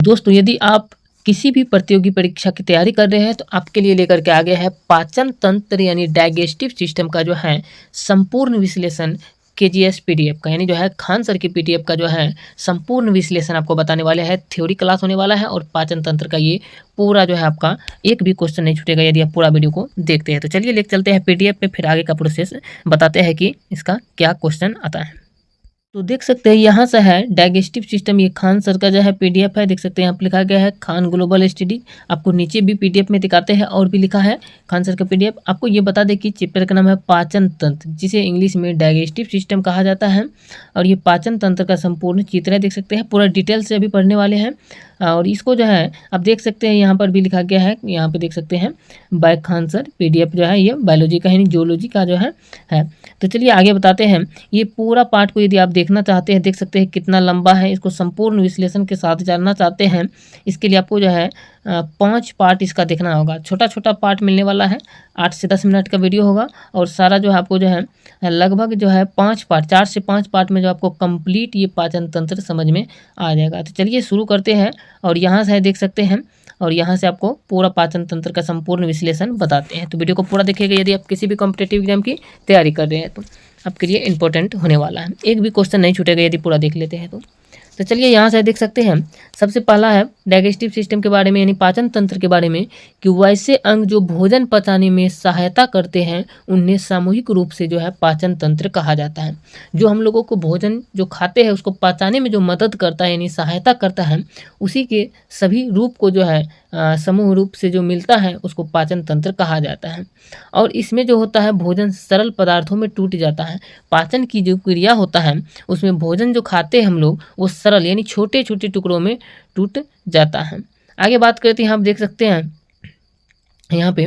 दोस्तों, यदि आप किसी भी प्रतियोगी परीक्षा की तैयारी कर रहे हैं तो आपके लिए लेकर के आ गया है पाचन तंत्र यानी डाइजेस्टिव सिस्टम का जो है संपूर्ण विश्लेषण केजीएस पीडीएफ का, यानी जो है खान सर की पीडीएफ का जो है संपूर्ण विश्लेषण आपको बताने वाले हैं। थ्योरी क्लास होने वाला है और पाचन तंत्र का ये पूरा जो है आपका एक भी क्वेश्चन नहीं छूटेगा यदि आप पूरा वीडियो को देखते हैं। तो चलिए लेकर चलते हैं पीडीएफ पे, फिर आगे का प्रोसेस बताते हैं कि इसका क्या क्वेश्चन आता है। तो देख सकते हैं यहाँ से है डाइजेस्टिव सिस्टम, ये खान सर का जो है पीडीएफ है। देख सकते हैं यहाँ पर लिखा गया है खान ग्लोबल स्टडी। आपको नीचे भी पीडीएफ में दिखाते हैं और भी लिखा है खान सर का पीडीएफ। आपको ये बता दें कि चैप्टर का नाम है पाचन तंत्र, जिसे इंग्लिश में डाइजेस्टिव सिस्टम कहा जाता है। और ये पाचन तंत्र का संपूर्ण चित्र है, देख सकते हैं पूरा डिटेल से अभी पढ़ने वाले हैं। और इसको जो है आप देख सकते हैं यहाँ पर भी लिखा गया है, यहाँ पे देख सकते हैं बाय खान सर पीडीएफ जो है ये बायोलॉजी का है, जियोलॉजी का जो है। तो चलिए आगे बताते हैं। ये पूरा पार्ट को यदि आप देखना चाहते हैं, देख सकते हैं कितना लंबा है। इसको संपूर्ण विश्लेषण के साथ जानना चाहते हैं, इसके लिए आपको जो है 5 पार्ट इसका देखना होगा। छोटा छोटा पार्ट मिलने वाला है, 8 से 10 मिनट का वीडियो होगा और सारा जो है आपको जो है लगभग जो है 5 पार्ट, 4 से 5 पार्ट में जो आपको कंप्लीट ये पाचन तंत्र समझ में आ जाएगा। तो चलिए शुरू करते हैं और यहाँ से देख सकते हैं और यहाँ से आपको पूरा पाचन तंत्र का संपूर्ण विश्लेषण बताते हैं। तो वीडियो को पूरा देखिएगा यदि आप किसी भी कॉम्पिटिटिव एग्जाम की तैयारी कर रहे हैं तो आपके लिए इंपॉर्टेंट होने वाला है। एक भी क्वेश्चन नहीं छूटेगा यदि पूरा देख लेते हैं तो चलिए यहाँ से देख सकते हैं। सबसे पहला है डाइजेस्टिव सिस्टम के बारे में यानी पाचन तंत्र के बारे में कि वैसे अंग जो भोजन पचाने में सहायता करते हैं उन्हें सामूहिक रूप से जो है पाचन तंत्र कहा जाता है। जो हम लोगों को भोजन जो खाते हैं उसको पचाने में जो मदद करता है यानी सहायता करता है, उसी के सभी रूप को जो है समूह रूप से जो मिलता है उसको पाचन तंत्र कहा जाता है। और इसमें जो होता है भोजन सरल पदार्थों में टूट जाता है। पाचन की जो क्रिया होता है उसमें भोजन जो खाते हैं हम लोग वो सरल यानी छोटे छोटे टुकड़ों में टूट जाता है। आगे बात करते हैं, आप देख सकते हैं यहाँ पे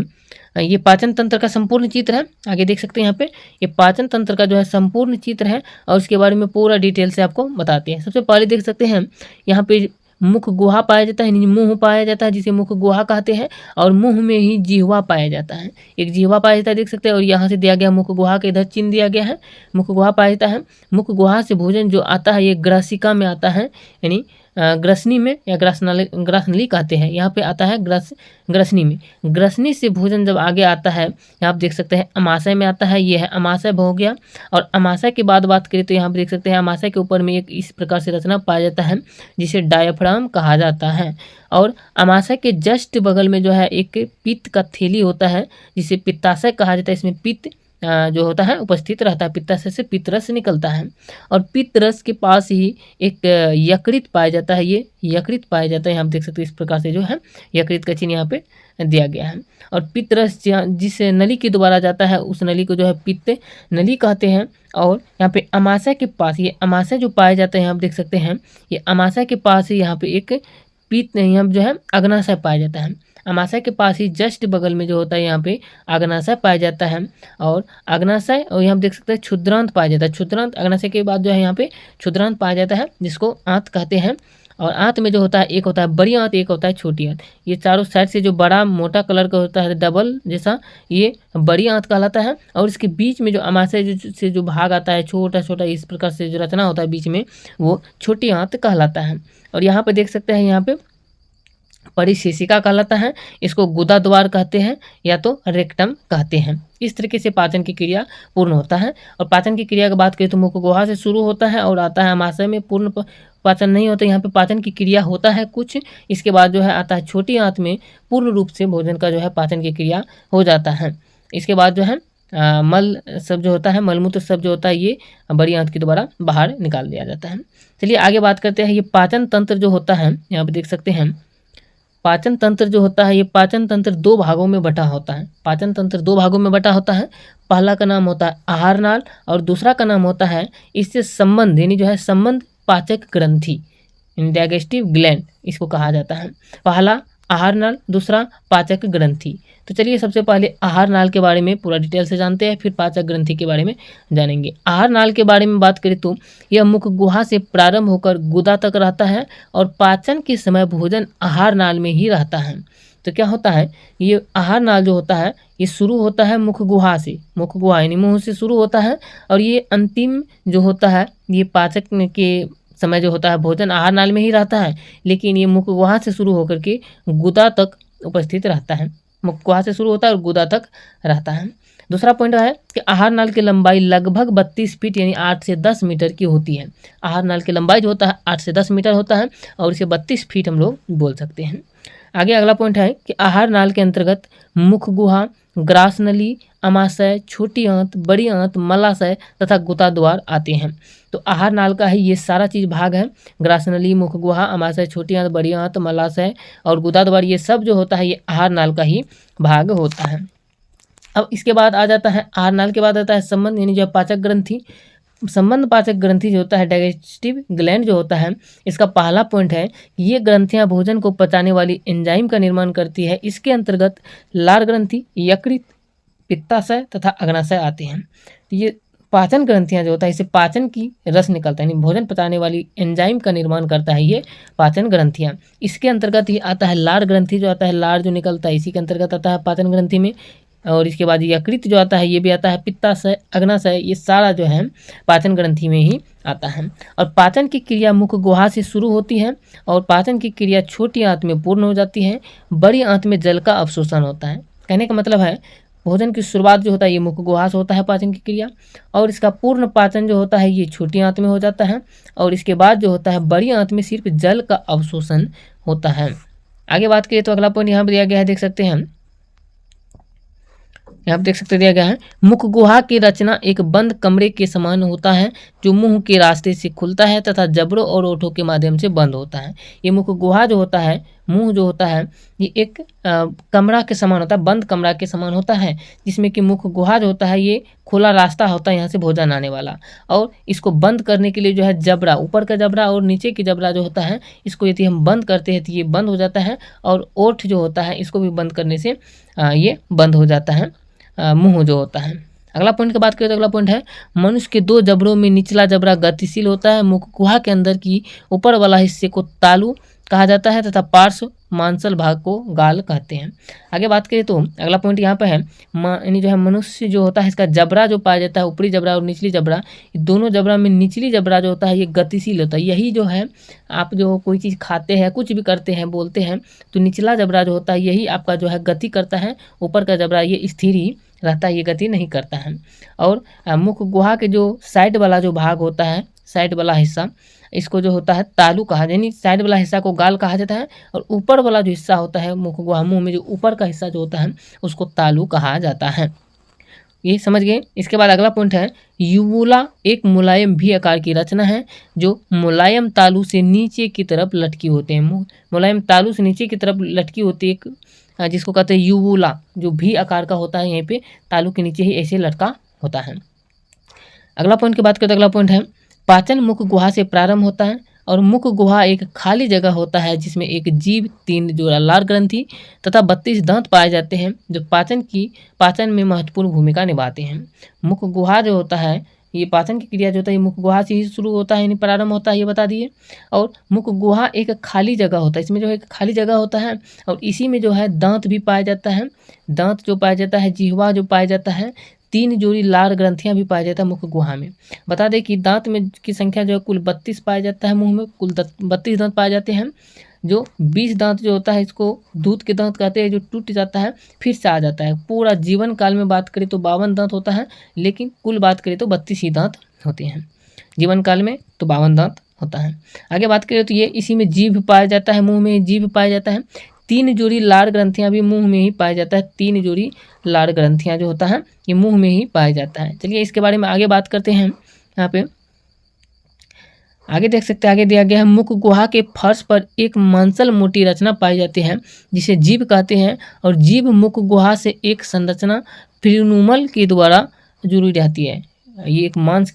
ये पाचन तंत्र का संपूर्ण चित्र है। आगे देख सकते हैं यहाँ पे ये पाचन तंत्र का जो है संपूर्ण चित्र है और उसके बारे में पूरा डिटेल से आपको बताते हैं। सबसे पहले देख सकते हैं यहाँ पे मुख गुहा पाया जाता है, मुंह पाया जाता है जिसे मुख गुहा कहते हैं, और मुंह में ही जिह्वा पाया जाता है। एक जिह्वा पाया जाता है देख सकते हैं, और यहाँ से दिया गया मुख गुहा के इधर चिन्ह दिया गया है, मुख गुहा पाया जाता है। मुख गुहा से भोजन जो आता है ये ग्रासिका में आता है, यानी ग्रसनी में या ग्रासनली कहते हैं, यहाँ पे आता है ग्रसनी में। ग्रसनी से भोजन जब आगे आता है यहाँ आप देख सकते हैं अमाशय में आता है, ये है अमाशय हो गया। और अमाशय के बाद बात करें तो यहाँ पे देख सकते हैं अमाशय के ऊपर में एक इस प्रकार से रचना पाया जाता है जिसे डायाफ्राम कहा जाता है। और अमाशय के जस्ट बगल में जो है एक पित्त का थैली होता है जिसे पित्ताशय कहा जाता है। इसमें पित्त जो होता है उपस्थित रहता है, पित्ताशय से पित्तरस निकलता है। और पित्तरस के पास ही एक यकृत पाया जाता है, ये यकृत पाया जाता है। यहाँ आप देख सकते हैं इस प्रकार से जो है यकृत का चिन्ह यहाँ पे दिया गया है। और पित्तरस जिस नली के द्वारा जाता है उस नली को जो है पित्त नली कहते हैं। और यहाँ पे अमाशय के पास ये अमाशय जो पाया जाता है, यहाँ आप देख सकते हैं ये अमाशय के पास ही यहाँ पे एक पित्त यहाँ जो है अग्नाशय पाया जाता है। अमाशय के पास ही जस्ट बगल में जो होता है यहाँ पे अग्नाशय पाया जाता है। और अग्नाशय और यहाँ देख सकते हैं क्षुद्रांत पाया जाता है। क्षुद्रांत अग्नाशय के बाद जो है यहाँ पे क्षुद्रांत पाया जाता है जिसको आंत कहते हैं। और आंत में जो होता है एक होता है बड़ी आंत, एक होता है छोटी आंत। ये चारों साइड से जो बड़ा मोटा कलर का होता है डबल जैसा, ये बड़ी आंत कहलाता है। और इसके बीच में जो अमाशय से जो भाग आता है छोटा छोटा इस प्रकार से जो रचना होता है बीच में, वो छोटी आंत कहलाता है। और यहाँ पे देख सकते हैं यहाँ पे परिशेषिका कहलाता है, इसको गुदा द्वार कहते हैं या तो रेक्टम कहते हैं। इस तरीके से पाचन की क्रिया पूर्ण होता है। और पाचन की क्रिया की बात करें तो मुख गुहा से शुरू होता है और आता है अमाशय में। पूर्ण पाचन नहीं होता, यहाँ पे पाचन की क्रिया होता है कुछ, इसके बाद जो है आता है छोटी आंत में पूर्ण रूप से भोजन का जो है पाचन की क्रिया हो जाता है। इसके बाद जो है मल सब जो होता है, मलमूत्र सब जो होता है ये बड़ी आंत के द्वारा बाहर निकाल दिया जाता है। चलिए आगे बात करते हैं। ये पाचन तंत्र जो होता है यहाँ पे देख सकते हैं पाचन तंत्र जो होता है, ये पाचन तंत्र 2 भागों में बटा होता है। पाचन तंत्र 2 भागों में बटा होता है। पहला का नाम होता है आहार नाल और दूसरा का नाम होता है इससे संबंध यानी जो है संबंध पाचक ग्रंथि, डाइजेस्टिव ग्लैंड इसको कहा जाता है। पहला आहार नाल, दूसरा पाचक ग्रंथि। तो चलिए सबसे पहले आहार नाल के बारे में पूरा डिटेल से जानते हैं, फिर पाचक ग्रंथि के बारे में जानेंगे। आहार नाल के बारे में बात करें तो यह मुख गुहा से प्रारंभ होकर गुदा तक रहता है और पाचन के समय भोजन आहार नाल में ही रहता है। तो क्या होता है, ये आहार नाल जो होता है ये शुरू होता है मुख गुहा से, मुख गुहा यानी मुंह से शुरू होता है और ये अंतिम जो होता है ये पाचक के समय जो होता है भोजन आहार नाल में ही रहता है, लेकिन ये मुख गुहा से शुरू होकर के गुदा तक उपस्थित रहता है। मुख गुहा से शुरू होता है और गुदा तक रहता है। दूसरा पॉइंट है कि आहार नाल की लंबाई लगभग 32 फीट यानी 8 से 10 मीटर की होती है। आहार नाल की लंबाई जो होता है 8 से 10 मीटर होता है और इसे 32 फीट हम लोग बोल सकते हैं। आगे अगला पॉइंट है कि आहार नाल के अंतर्गत मुख गुहा, ग्रास नली, अमाशय, छोटी आंत, बड़ी आंत, मलाशय तथा गुदा द्वार आते हैं। तो आहार नाल का ही ये सारा चीज भाग है। ग्रास नली, मुख गुहा, अमाशय, छोटी आंत, बड़ी आंत, मलाशय और गुदा द्वार, ये सब जो होता है ये आहार नाल का ही भाग होता है। अब इसके बाद आ जाता है आहार नाल के बाद आता है संबंध यानी जो पाचक ग्रंथि। संबंध पाचक ग्रंथि जो होता है डाइजेस्टिव ग्लैंड जो होता है, इसका पहला पॉइंट है कि ये ग्रंथियां भोजन को पचाने वाली एंजाइम का निर्माण करती है। इसके अंतर्गत लार ग्रंथि, यकृत, पित्ताशय तथा अग्नाशय आते हैं। तो ये पाचन ग्रंथियां जो होता है इससे पाचन की रस निकलता है यानी भोजन पचाने वाली एंजाइम का निर्माण करता है ये पाचन ग्रंथियां। इसके अंतर्गत ये आता है लार ग्रंथि जो आता है, लार जो निकलता है इसी के अंतर्गत आता है पाचन ग्रंथि में। और इसके बाद यकृत जो आता है ये भी आता है, पित्ताशय, अग्नाशय, ये सारा जो है पाचन ग्रंथि में ही आता है। और पाचन की क्रिया मुख गुहा से शुरू होती है और पाचन की क्रिया छोटी आंत में पूर्ण हो जाती है। बड़ी आंत में जल का अवशोषण होता है। कहने का मतलब है भोजन की शुरुआत जो होता है ये मुख गुहा से होता है पाचन की क्रिया, और इसका पूर्ण पाचन जो होता है ये छोटी आंत में हो जाता है। और इसके बाद जो होता है बड़ी आंत में सिर्फ जल का अवशोषण होता है। आगे बात करें तो अगला पॉइंट यहाँ पर दिया गया है, देख सकते हैं यहाँ पे देख सकते दिया गया है, मुख गुहा की रचना एक बंद कमरे के समान होता है जो मुंह के रास्ते से खुलता है तथा जबड़ों और ओठों के माध्यम से बंद होता है। ये मुख गुहा जो होता है, मुंह जो होता है ये एक कमरा के समान होता है, बंद कमरा के समान होता है, जिसमें कि मुख गुहा जो होता है ये खुला रास्ता होता है यहाँ से भोजन आने वाला। और इसको बंद करने के लिए जो है जबड़ा, ऊपर का जबड़ा और नीचे की जबड़ा जो होता है इसको यदि हम बंद करते हैं तो ये बंद हो जाता है। और ओठ जो होता है इसको भी बंद करने से ये बंद हो जाता है मुंह जो होता है। अगला पॉइंट की बात करें तो अगला पॉइंट है, मनुष्य के दो जबड़ों में निचला जबड़ा गतिशील होता है। मुख गुहा के अंदर की ऊपर वाला हिस्से को तालू कहा जाता है तथा पार्श्व मांसल भाग को गाल कहते हैं। आगे बात करें तो अगला पॉइंट यहाँ पर है, यानी जो है मनुष्य जो होता है इसका जबड़ा जो पाया जाता है, ऊपरी जबड़ा और निचली जबड़ा, दोनों जबड़ा में निचली जबड़ा जो होता है ये गतिशील होता है। यही जो है आप जो कोई चीज़ खाते हैं, कुछ भी करते हैं, बोलते हैं, तो निचला जबड़ा जो होता है यही आपका जो है गति करता है। ऊपर का जबड़ा ये स्थिर ही रहता है, ये गति नहीं करता है। और मुख गुहा के जो साइड वाला जो भाग होता है, साइड वाला हिस्सा, इसको जो होता है तालू कहा, यानी साइड वाला हिस्सा को गाल कहा जाता है। और ऊपर वाला जो हिस्सा होता है मुख गुहा, मुंह में जो ऊपर का हिस्सा जो होता है उसको तालू कहा जाता है। ये समझ गए। इसके बाद अगला पॉइंट है, यूवुला एक मुलायम भी आकार की रचना है जो मुलायम तालू से नीचे की तरफ लटकी होते हैं। मुलायम तालू से नीचे की तरफ लटकी होती है एक, जिसको कहते हैं यूवुला, जो भी आकार का होता है, यहीं पे तालू के नीचे ही ऐसे लटका होता है। अगला पॉइंट की बात करें तो अगला पॉइंट है, पाचन मुख गुहा से प्रारंभ होता है और मुख गुहा एक खाली जगह होता है जिसमें एक जीभ, 3 जोड़ा लार ग्रंथि तथा 32 दांत पाए जाते हैं जो पाचन में महत्वपूर्ण भूमिका निभाते हैं। मुख गुहा जो होता है ये पाचन की क्रिया जो होता है ये मुख गुहा से ही शुरू होता है, यानी प्रारंभ होता है, ये बता दिए। और मुख गुहा एक खाली जगह होता है, इसमें जो है एक खाली जगह होता है और इसी में जो है दांत भी पाया जाता है। दांत जो पाया जाता है, जिह्वा जो पाया जाता है, 3 जोड़ी लार ग्रंथियां भी पाया जाता है मुख गुहा में। बता दें कि दांत में की संख्या जो है कुल 32 पाया जाता है, मुंह में कुल 32 दांत पाए जाते हैं। जो 20 दांत जो होता है इसको दूध के दांत कहते हैं, जो टूट जाता है फिर से आ जाता है। पूरा जीवन काल में बात करें तो 52 दांत होता है, लेकिन कुल बात करें तो 32 ही दांत होते हैं। जीवन काल में तो 52 दांत होता है। आगे बात करें तो ये इसी में जीभ पाया जाता है, मुंह में जीभ पाया जाता है। 3 जोड़ी लार ग्रंथियां भी मुंह में ही पाया जाता है। 3 जोड़ी लार ग्रंथियां जो होता है ये मुंह में ही पाया जाता है। चलिए इसके बारे में आगे बात करते हैं। यहाँ पे आगे देख सकते हैं, आगे दिया गया है, मुख गुहा के फर्श पर एक मांसल मोटी रचना पाई जाती है जिसे जीभ कहते हैं और जीभ मुख गुहा से एक संरचना फ्रीनुमल के द्वारा जुड़ी रहती है। ये एक मांस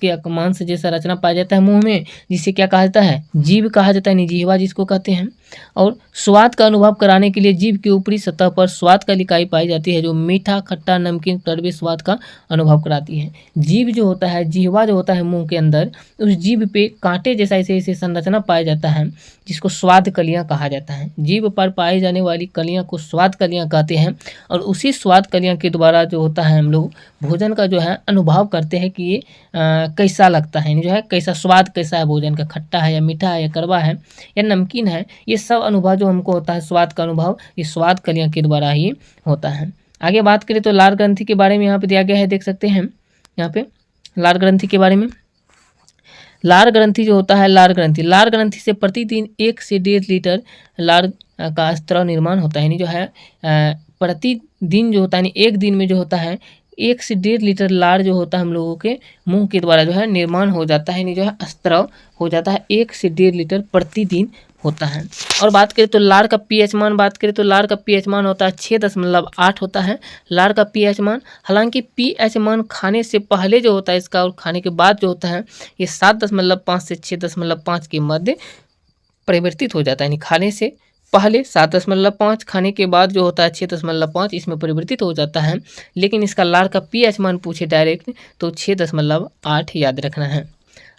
जैसा रचना पाया जाता है मुंह में, जिसे क्या कहा जाता है, जीभ कहा जाता है, जिह्वा जिसको कहते हैं। और स्वाद का अनुभव कराने के लिए जीभ की ऊपरी सतह पर स्वाद का इकाई पाई जाती है जो मीठा, खट्टा, नमकीन, कड़वे स्वाद का अनुभव कराती है। जीभ जो होता है, जिह्वा जो होता है मुंह के अंदर, उस जीभ पे कांटे जैसा ऐसे संरचना पाया जाता है जिसको स्वाद कलियां कहा जाता है। जीभ पर पाई जाने वाली कलियां को स्वाद कलियां कहते हैं और उसी स्वाद कलियां के द्वारा जो होता है हम लोग भोजन का जो है अनुभव करते हैं कि ये कैसा लगता है, जो है कैसा स्वाद कैसा है भोजन का, खट्टा है या मीठा है या कड़वा है या नमकीन है। ये सब अनुभव जो हमको होता है स्वाद का अनुभव, ये स्वाद कलियां के द्वारा ही होता है। आगे बात करें तो लार ग्रंथि के बारे में यहाँ पे दिया गया है, देख सकते हैं यहाँ पे लार ग्रंथि के बारे में। लार ग्रंथि जो होता है, लार ग्रंथि से प्रतिदिन 1 से 1.5 लीटर लार का स्त्राव निर्माण होता है। यानी जो है प्रतिदिन जो होता है, यानी एक दिन में जो होता है 1 से 1.5 लीटर लार जो होता है हम लोगों के मुंह के द्वारा जो है निर्माण हो जाता है, यानी जो है स्त्राव हो जाता है। 1 से 1.5 लीटर प्रतिदिन होता है। और बात करें तो लार का पीएच मान, बात करें तो लार का पीएच मान होता है 6.8 होता है लार का पीएच मान। हालांकि पीएच मान खाने से पहले जो होता है इसका और खाने के बाद जो होता है ये 7.5 से 6.5 के मध्य परिवर्तित हो जाता है। यानी खाने से पहले 7.5, खाने के बाद जो होता है 6.5, इसमें परिवर्तित हो जाता है। लेकिन इसका लार का पीएच मान पूछे डायरेक्ट तो 6.8 याद रखना है।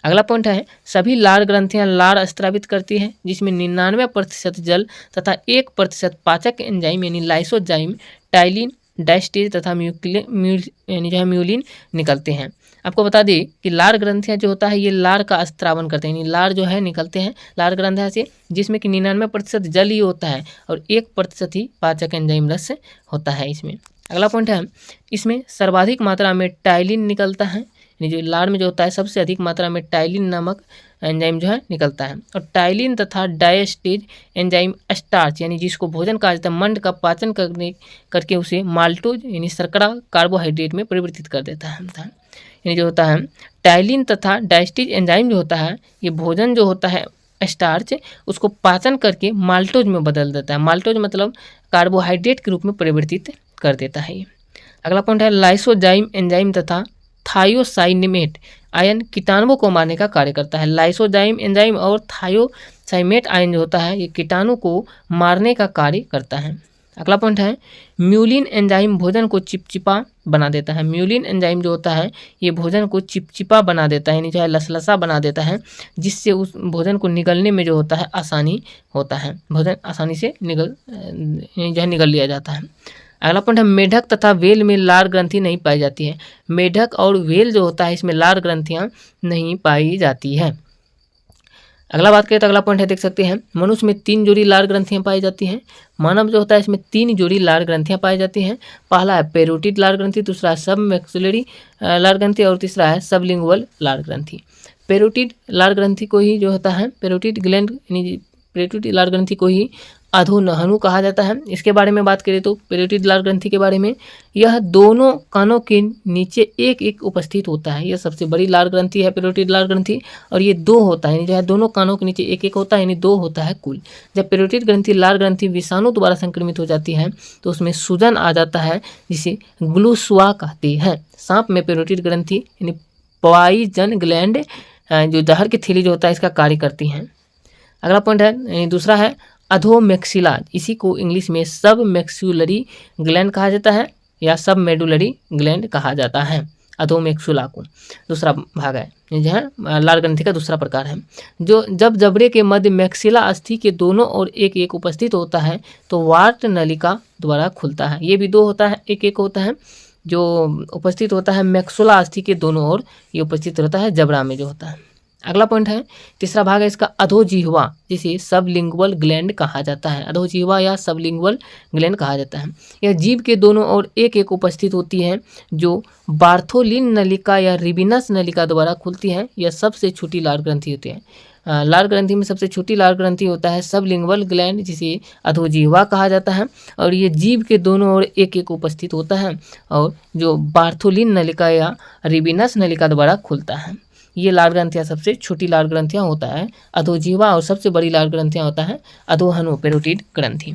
अगला पॉइंट है, सभी लार ग्रंथियां लार स्त्रावित करती है जिसमें 99% जल तथा 1% पाचक एंजाइम यानी लाइसोजाइम, टाइलिन, डायस्टेज तथा म्यूलिन निकलते हैं। आपको बता दें कि लार ग्रंथियां जो होता है ये लार का स्त्रावन करते हैं, यानी लार जो है निकलते हैं लार ग्रंथियां से, जिसमें कि 99% जल ही होता है और 1% ही पाचक एंजाइम रस होता है इसमें। अगला पॉइंट है, इसमें सर्वाधिक मात्रा में टाइलिन निकलता है, यानी जो लार में जो होता है सबसे अधिक मात्रा में टाइलिन नामक एंजाइम जो है निकलता है। और टाइलिन तथा डायस्टेज एंजाइम स्टार्च यानी जिसको भोजन कहा जाता है, मंड का पाचन करके उसे माल्टोज यानी शर्करा कार्बोहाइड्रेट में परिवर्तित कर देता है। यानी जो होता है टाइलिन तथा डायस्टेज एंजाइम जो होता है ये भोजन जो होता है स्टार्च उसको पाचन करके माल्टोज में बदल देता है। माल्टोज मतलब कार्बोहाइड्रेट के रूप में परिवर्तित कर देता है ये। अगला पॉइंट है, लाइसोजाइम एंजाइम तथा थायोसाइनेमेट आयन कीटाणुओं को मारने का कार्य करता है। लाइसोजाइम एंजाइम और थायोसाइनेट आयन जो होता है ये कीटाणु को मारने का कार्य करता है। अगला पॉइंट है, म्यूलिन एंजाइम भोजन को चिपचिपा बना देता है। म्यूलिन एंजाइम जो होता है ये भोजन को चिपचिपा बना देता है, यानी जो है लसलसा बना देता है, जिससे उस भोजन को निगलने में जो होता है आसानी होता है, भोजन आसानी से निगल लिया जाता है। अगला पॉइंट है, मेढक तथा वेल में लार ग्रंथि नहीं पाई जाती है। मेढक और वेल जो होता है इसमें लार ग्रंथियां नहीं पाई जाती है। अगला बात करें तो अगला पॉइंट है, देख सकते हैं मनुष्य में 3 जोड़ी लार ग्रंथियां पाई जाती हैं। मानव जो होता है इसमें 3 जोड़ी लार ग्रंथियां पाई जाती हैं। पहला है पेरोटिड लार ग्रंथि, दूसरा है सब मैक्सिलरी लार ग्रंथि और तीसरा है सबलिंगुअल लार ग्रंथि। पेरोटिड लार ग्रंथि को ही जो होता है पेरोटिड ग्लैंड यानी पेरोटिड लार ग्रंथि को ही अधोनहनु कहा जाता है। इसके बारे में बात करें तो पेरोटिड लार ग्रंथि के बारे में, यह दोनों कानों के नीचे एक एक उपस्थित होता है। यह सबसे बड़ी लार ग्रंथि है पेरोटिड लार ग्रंथि, और ये 2 होता है, यानी जो है दोनों कानों के नीचे एक एक होता है, यानी 2 होता है कुल। जब पेरोटिड ग्रंथि लार ग्रंथि विषाणु द्वारा संक्रमित हो जाती है तो उसमें सूजन आ जाता है जिसे ग्लूसुआ कहते हैं। सांप में पेरोटिड ग्रंथि यानी पॉइजन ग्लैंड जो जहर की थैली जो होता है इसका कार्य करती हैं। अगला पॉइंट है, दूसरा है अधोमैक्सिला, इसी को इंग्लिश में सब मैक्सिलरी ग्लैंड कहा जाता है या सब मेडुलरी ग्लैंड कहा जाता है। अधोमैक्सिला को दूसरा भाग है, जो है लार ग्रंथि का दूसरा प्रकार है। जो जब जबड़े के मध्य मैक्सिला अस्थि के दोनों ओर एक एक उपस्थित होता है तो वार्ट नलिका द्वारा खुलता है। ये भी 2 होता है, एक एक होता है जो उपस्थित होता है मैक्सिला अस्थि के दोनों ओर, ये उपस्थित होता है जबड़ा में जो होता है। अगला पॉइंट है, तीसरा भाग है इसका अधोजिह्वा, जिसे सबलिंगुअल ग्लैंड कहा जाता है। अधोजिह्वा या सबलिंगुअल ग्लैंड कहा जाता है। यह जीभ के दोनों ओर एक एक उपस्थित होती है जो बार्थोलिन नलिका या रिबिनस नलिका द्वारा खुलती है। यह सबसे छोटी लार ग्रंथि होती है। लार ग्रंथि में सबसे छोटी लार ग्रंथि होता है सबलिंगुअल ग्लैंड, जिसे अधोजिह्वा कहा जाता है, और ये जीभ के दोनों ओर एक एक उपस्थित होता है और जो बार्थोलिन नलिका या रिबिनस नलिका द्वारा खुलता है। ये लार ग्रंथियाँ सबसे छोटी लार ग्रंथियाँ होता है अधोजिह्वा, और सबसे बड़ी लार ग्रंथियाँ होता है अधोहनु पेरोटिड ग्रंथि।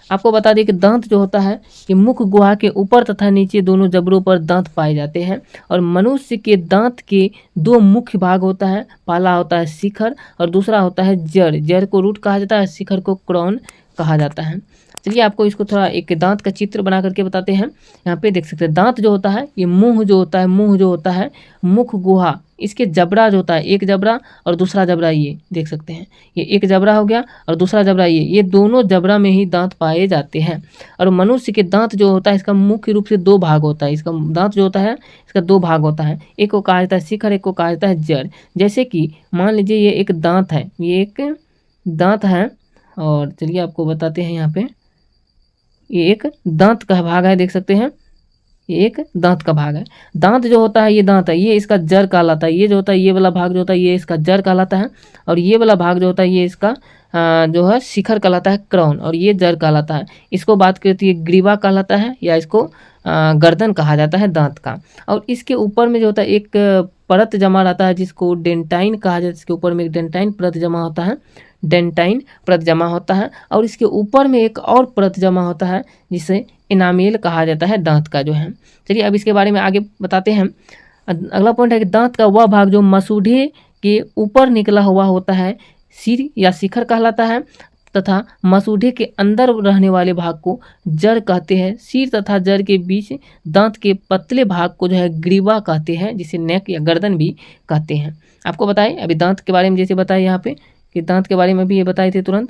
आपको बता दें कि दांत जो होता है ये मुख गुहा के ऊपर तथा नीचे दोनों जबड़ों पर दांत पाए जाते हैं। और मनुष्य के दांत के दो मुख्य भाग होता है, पहला होता है शिखर और दूसरा होता है जड़। जड़ को रूट कहा जाता है, शिखर को क्राउन कहा जाता है। चलिए आपको इसको थोड़ा एक दांत का चित्र बना करके बताते हैं। यहाँ पे देख सकते हैं दांत जो होता है ये मुंह जो होता है मुख गुहा, इसके जबड़ा जो होता है, एक जबड़ा और दूसरा जबड़ा, ये देख सकते हैं, ये एक जबड़ा हो गया और दूसरा जबड़ा ये दोनों जबड़ा में ही दांत पाए जाते हैं। और मनुष्य के दांत जो होता है इसका मुख्य रूप से दो भाग होता है। इसका दांत जो होता है इसका दो भाग होता है, एक को कहा जाता है शिखर, एक को कहा जाता है जड़। जैसे कि मान लीजिए ये एक दांत है, ये एक दांत है और चलिए आपको बताते हैं, यहाँ पे ये एक दांत का भाग है, देख सकते हैं ये एक दांत का भाग है। दांत जो होता है ये दांत है, ये इसका जड़ कहलाता है। ये जो होता है ये वाला भाग जो होता है ये इसका जड़ कहलाता है और ये वाला भाग जो होता है ये इसका जो है शिखर कहलाता है, क्राउन, और ये जड़ कहलाता है। इसको बात करती है ग्रीवा कहलाता है या इसको गर्दन कहा जाता है दांत का। और इसके ऊपर में जो होता है एक परत जमा रहता है जिसको डेंटाइन कहा जाता है। इसके ऊपर में एक डेंटाइन परत जमा होता है, डेंटाइन परत जमा होता है और इसके ऊपर में एक और परत जमा होता है जिसे इनामेल कहा जाता है दांत का जो है। चलिए अब इसके बारे में आगे बताते हैं। अगला पॉइंट है कि दांत का वह भाग जो मसूढ़े के ऊपर निकला हुआ होता है सिर या शिखर कहलाता है तथा मसूढ़े के अंदर रहने वाले भाग को जड़ कहते हैं। सिर तथा जड़ के बीच दांत के पतले भाग को जो है ग्रीवा कहते हैं, जिसे नेक या गर्दन भी कहते हैं। आपको बताएं अभी दांत के बारे में, जैसे बताए यहाँ पे कि दांत के बारे में भी ये बताए थे तुरंत।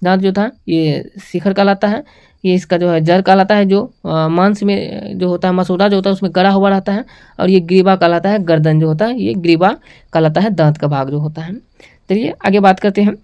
दांत जो था ये शिखर कहलाता है, ये इसका जो है जड़ कहलाता है, जो मांस में जो होता है मसूड़ा जो होता है उसमें गड़ा हुआ रहता है, और ये ग्रीवा कहलाता है, गर्दन जो होता है ये ग्रीवा कहलाता है, दांत का भाग जो होता है। चलिए आगे बात करते हैं।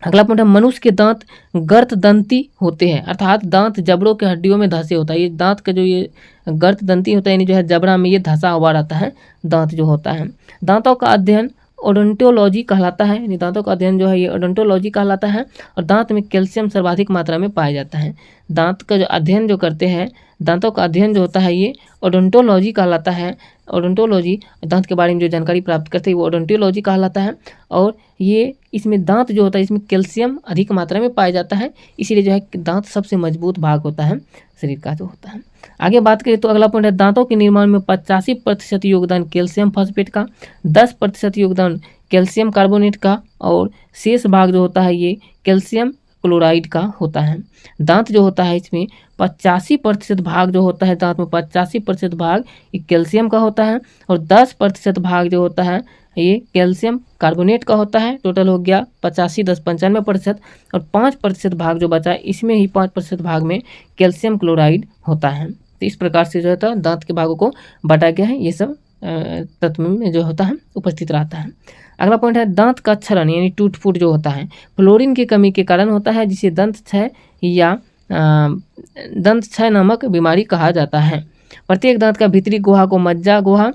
अगला पॉइंट है मनुष्य के दांत गर्त दंती होते हैं, अर्थात दांत जबड़ों के हड्डियों में धंसे होता है। ये दांत का जो ये गर्त दंती होता है यानी जो है जबड़ा में ये धंसा हुआ रहता है दांत जो होता है। दांतों का अध्ययन ओडोंटोलॉजी कहलाता है, यानी दांतों का अध्ययन जो है ये ओडोंटोलॉजी कहलाता है। और दांत में कैल्शियम सर्वाधिक मात्रा में पाया जाता है। दांत का जो अध्ययन जो करते हैं, दांतों का अध्ययन जो होता है ये ओडोंटोलॉजी कहलाता है। ओडोंटोलॉजी दांत के बारे में जो जानकारी प्राप्त करते हैं वो ओडोंटोलॉजी कहलाता है। और ये इसमें दांत जो होता है इसमें कैल्शियम अधिक मात्रा में पाया जाता है, इसीलिए जो है दांत सबसे मजबूत भाग होता है शरीर का जो होता है। आगे बात करें तो अगला पॉइंट है दांतों के निर्माण में 85% योगदान कैल्शियम फॉस्फेट का, 10% योगदान कैल्शियम कार्बोनेट का और शेष भाग जो होता है ये कैल्शियम क्लोराइड का होता है। दांत जो होता है इसमें 85% भाग जो होता है, दांत में 85% भाग ये कैल्शियम का होता है और 10% भाग जो होता है ये कैल्शियम कार्बोनेट का होता है। टोटल हो गया 85, 10, 95%। और 5% भाग जो बचा है इसमें ही 5% भाग में कैल्शियम क्लोराइड होता है। तो इस प्रकार से जो होता है दांत के भागों को बांटा गया है, ये सब तत्व में जो होता है उपस्थित रहता है। अगला पॉइंट है दांत का क्षरण यानी टूट फूट जो होता है फ्लोरीन की कमी के कारण होता है, जिसे दंत क्षय या दंत क्षय नामक बीमारी कहा जाता है। प्रत्येक दांत का भीतरी गुहा को मज्जा गुहा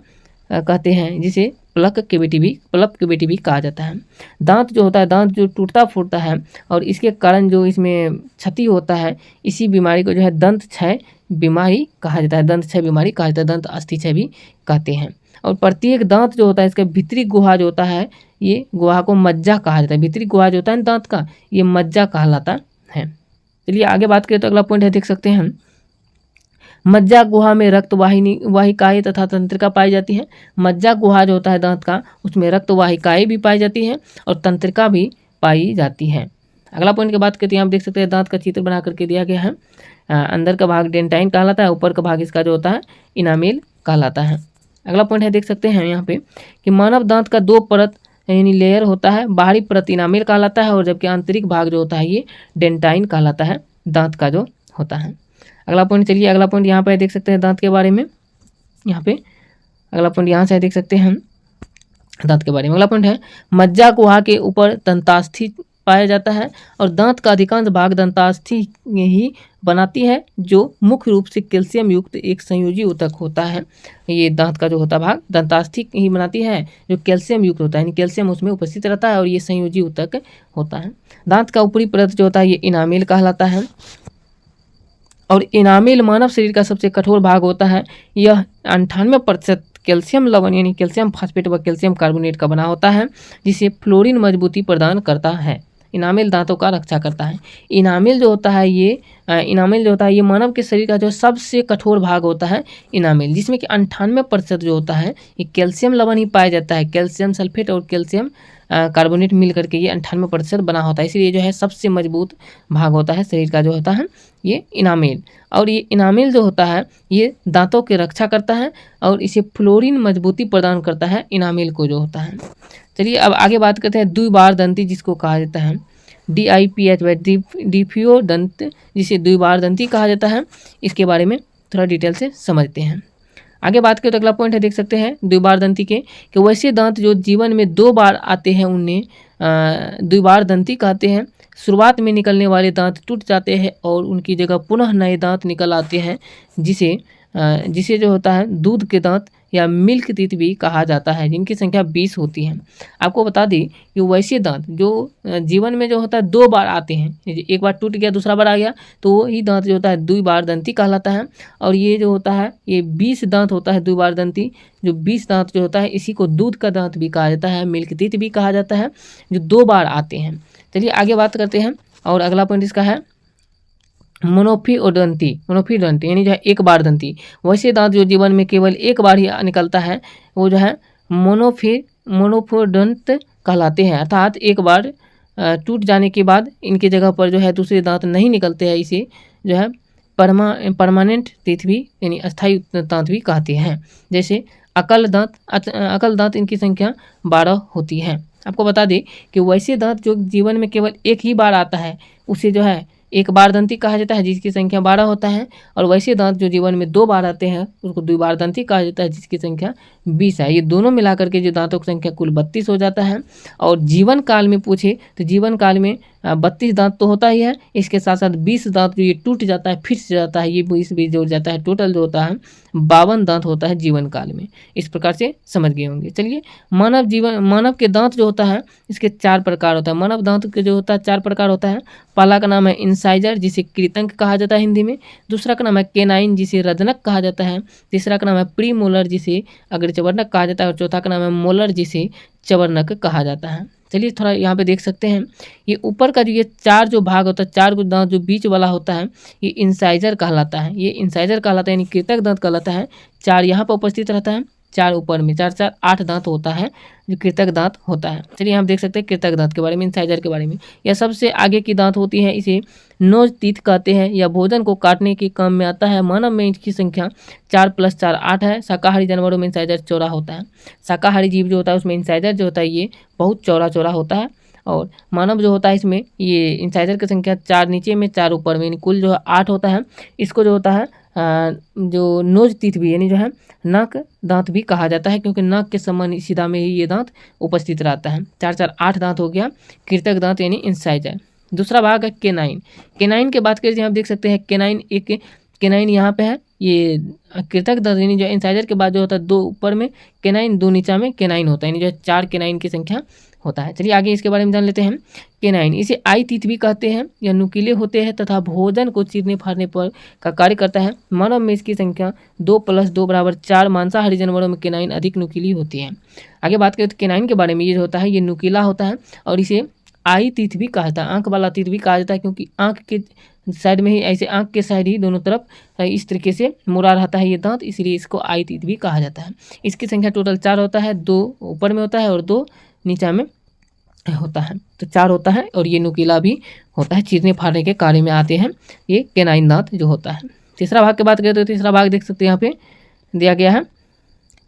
कहते हैं, जिसे प्लक केविटी भी कहा जाता है। दांत जो होता है, दांत जो टूटता फूटता है और इसके कारण जो इसमें क्षति होता है, इसी बीमारी को जो है दंत क्षय बीमारी कहा जाता है, दंत क्षय बीमारी कहा जाता है, दंत अस्थि क्षय भी कहते हैं। और प्रत्येक दांत जो होता है इसका भीतरी गुहा जो होता है ये गुहा को मज्जा कहा जाता है। भीतरी गुहा जो होता है दांत का ये मज्जा कहलाता है। चलिए आगे बात करें तो अगला पॉइंट है, देख सकते हैं मज्जा गुहा में रक्त वाहिकाएं तथा तंत्रिका पाई जाती है। मज्जा गुहा जो होता है दांत का उसमें रक्त वाहिकाएं भी पाई जाती हैं और तंत्रिका भी पाई जाती है। अगला पॉइंट की बात करते हैं, आप देख सकते हैं दांत का चित्र बना करके दिया गया है। अंदर का भाग डेंटाइन कहलाता है, ऊपर का भाग इसका जो होता है इनामेल कहलाता है। अगला पॉइंट है, देख सकते हैं यहाँ पे कि मानव दांत का 2 परत यानी लेयर होता है। बाहरी परत इनामेल कहलाता है और जबकि आंतरिक भाग जो होता है ये डेंटाइन कहलाता है, दांत का जो होता है। अगला पॉइंट, चलिए अगला पॉइंट यहाँ पे देख सकते हैं दांत के बारे में। यहाँ पे अगला पॉइंट यहाँ से देख सकते हैं दांत के बारे में। अगला पॉइंट है मज्जा गुहा के ऊपर दंतास्थि पाया जाता है और दांत का अधिकांश भाग दंतास्थि ही बनाती है, जो मुख्य रूप से कैल्शियम युक्त एक संयोजी ऊतक होता है। ये दांत का जो होता भाग दंतास्थि ही बनाती है जो कैल्शियम युक्त होता है, यानी कैल्शियम उसमें उपस्थित रहता है और ये संयोजी ऊतक होता है। दांत का ऊपरी परत जो होता है ये इनामेल कहलाता है और इनामेल मानव शरीर का सबसे कठोर भाग होता है। यह 98% कैल्शियम लवण यानी कैल्शियम फास्फेट व कैल्शियम कार्बोनेट का बना होता है, जिसे फ्लोरीन मजबूती प्रदान करता है। इनामेल दांतों का रक्षा करता है। इनामेल जो होता है ये मानव के शरीर का जो सबसे कठोर भाग होता है इनामेल, जिसमें कि 98% जो होता है ये कैल्शियम लवण ही पाया जाता है। कैल्शियम सल्फेट और कैल्शियम कार्बोनेट मिल करके ये 98% बना होता है, इसलिए जो है सबसे मजबूत भाग होता है शरीर का जो होता है ये इनामेल। और ये इनामेल जो होता है ये दांतों की रक्षा करता है और इसे फ्लोरीन मजबूती प्रदान करता है इनामेल को जो होता है। चलिए अब आगे बात करते हैं द्विबार दंती, जिसको कहा जाता है DIPH डिफियो दंत, जिसे द्विबार दंती कहा जाता है। इसके बारे में थोड़ा डिटेल से समझते हैं। आगे बात करें तो अगला पॉइंट है, देख सकते हैं द्विबार दंती के कि वैसे दांत जो जीवन में 2 बार आते हैं उन्हें द्विबार दंती कहते हैं। शुरुआत में निकलने वाले दांत टूट जाते हैं और उनकी जगह पुनः नए दांत निकल आते हैं, जिसे जो होता है दूध के दांत या मिल्क टीथ भी कहा जाता है, जिनकी संख्या 20 होती है। आपको बता दें कि वैसे दांत जो जीवन में जो होता है 2 बार आते हैं, एक बार टूट गया दूसरा बार आ गया तो वही दांत जो होता है द्विबार दंती कहलाता है। और ये जो होता है ये 20 दांत होता है द्विबार दंती, जो 20 दांत जो होता है इसी को दूध का दांत भी कहा जाता है, मिल्क टीथ भी कहा जाता है, जो 2 बार आते हैं। चलिए आगे बात करते हैं और अगला पॉइंट इसका है मोनोफिओडंती यानी जो है एक बार दंती। वैसे दांत जो जीवन में केवल एक बार ही निकलता है वो जो है मोनोफिओडंत कहलाते हैं, अर्थात एक बार टूट जाने के बाद इनके जगह पर जो है दूसरे दांत नहीं निकलते हैं। इसे जो है परमानेंट टीथ भी यानी अस्थायी दांत भी कहते हैं। जैसे अकल दांत इनकी संख्या 12 होती है। आपको बता दें कि वैसे दांत जो जीवन में केवल एक ही बार आता है उसे जो है एक बार दंती कहा जाता है, जिसकी संख्या 12 होता है। और वैसे दांत जो जीवन में 2 बार आते हैं उसको द्विबार दंती कहा जाता है, जिसकी संख्या 20 है। ये दोनों मिलाकर के जो दांतों की संख्या कुल 32 हो जाता है। और जीवन काल में पूछे तो जीवन काल में 32 दांत तो होता ही है, इसके साथ साथ 20 दांत जो ये टूट जाता है फिर से जाता है, ये 20 भी जोड़ जाता है, टोटल जो होता है 52 दांत होता है जीवन काल में। इस प्रकार से समझ गए होंगे। चलिए मानव के दांत जो होता है इसके 4 प्रकार होता है। मानव दांत के जो होता है 4 प्रकार होता है। पहला का नाम है इंसाइजर, जिसे कृतंक कहा जाता है हिंदी में। दूसरा का नाम है केनाइन, जिसे रजनक कहा जाता है। तीसरा का नाम है प्रीमोलर, जिसे अग्रचवर्णक कहा जाता है। और चौथा का नाम है मोलर, जिसे चवर्णक कहा जाता है। चलिए थोड़ा यहाँ पे देख सकते हैं ये ऊपर का जो ये 4 जो भाग होता है, 4 दांत जो बीच वाला होता है ये इंसाइजर कहलाता है। ये इंसाइजर कहलाता है यानी कृतक दांत कहलाता है। 4 यहाँ पर उपस्थित रहता है, 4 ऊपर में, 4 4 8 दांत होता है जो कृतक दांत होता है। चलिए हम देख सकते हैं कृतक दांत के बारे में, इंसाइजर के बारे में। यह सबसे आगे की दांत होती है, इसे नोज टीथ कहते हैं। यह भोजन को काटने के काम में आता है। मानव में इसकी संख्या 4 + 4 8 है। शाकाहारी जानवरों में इंसाइजर चौड़ा होता है। शाकाहारी जीव जो होता है उसमें इंसाइजर जो होता है ये बहुत चौड़ा होता है। और मानव जो होता है इसमें ये इंसाइजर की संख्या 4 नीचे में 4 ऊपर में, यानी कुल जो है 8 होता है। इसको जो होता है जो नोज टीथ भी यानी जो है नाक दांत भी कहा जाता है, क्योंकि नाक के समान सीधा में ही ये दांत उपस्थित रहता है। 4 4 8 दांत हो गया कृतक दांत यानी इंसाइजर। दूसरा भाग है केनाइन। केनाइन के बात करें आप देख सकते हैं केनाइन यहाँ पे है। ये कृतक दांत यानी जो इंसाइजर के बाद जो होता है 2 ऊपर में केनाइन, 2 नीचा में केनाइन होता है, यानी जो 4 केनाइन की संख्या होता है। चलिए आगे इसके बारे में जान लेते हैं। केनाइन इसे आई टीथ भी कहते हैं। यह नुकीले होते हैं तथा भोजन को चीरने फाड़ने पर का कार्य करता है। मानव में इसकी संख्या 2 + 2 = 4। मांसाहारी जानवरों में केनाइन अधिक नुकीली होती है। आगे बात करें तो केनाइन के बारे में, ये जो होता है ये नुकीला होता है और इसे आई टीथ भी कहा जाता है, आंख वाला टीथ भी कहा जाता है, क्योंकि आंख के साइड में ही ऐसे आंख के साइड ही दोनों तरफ इस तरीके से मुड़ा रहता है ये दांत, इसलिए इसको आई टीथ भी कहा जाता है। इसकी संख्या टोटल 4 होता है, 2 ऊपर में होता है और 2 नीचा में होता है, तो 4 होता है। और ये नुकीला भी होता है, चीरने फाड़ने के कार्य में आते हैं ये केनाइन दांत जो होता है। तीसरा भाग की बात करें तो तीसरा भाग देख सकते हैं यहाँ पे दिया गया है।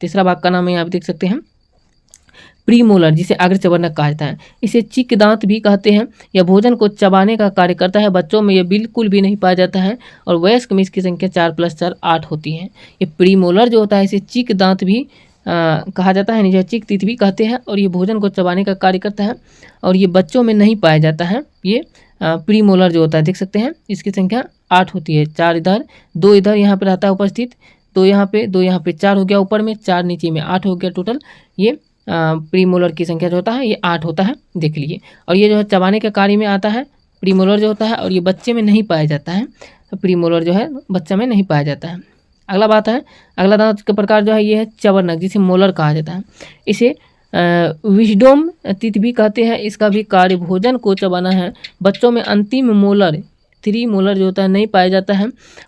तीसरा भाग का नाम है यहाँ पे देख सकते हैं प्रीमोलर, जिसे अग्रचवर्णक कहा जाता है। इसे चिक दांत भी कहते हैं। यह भोजन को चबाने का कार्य करता है। बच्चों में यह बिल्कुल भी नहीं पाया जाता है और वयस्क में इसकी संख्या 4 + 4 8 होती है। ये प्रीमोलर जो होता है इसे चिक दांत भी कहा जाता है, जो चिक टीथ भी कहते हैं। और ये भोजन को चबाने का कार्य करता है और ये बच्चों में नहीं पाया जाता है। ये प्रीमोलर जो होता है देख सकते हैं इसकी संख्या 8 होती है। 4 इधर, 2 इधर यहाँ पे रहता है उपस्थित, 2 यहाँ पे, 2 यहाँ पे, 4 हो गया ऊपर में, 4 नीचे में, 8 हो गया टोटल। ये प्रीमोलर की संख्या जो होता है ये 8 होता है, देख लीजिए। और ये जो है चबाने के कार्य में आता है प्रीमोलर जो होता है, और ये बच्चे में नहीं पाया जाता है। प्रीमोलर जो है बच्चा में नहीं पाया जाता है। अगला बात है, अगला दांत का प्रकार जो है ये है चवर्णक, जिसे मोलर कहा जाता है। इसे विजडोम टीथ भी कहते हैं। इसका भी कार्य भोजन को चबाना है। बच्चों में अंतिम मोलर 3 मोलर जो होता है नहीं पाया जाता है।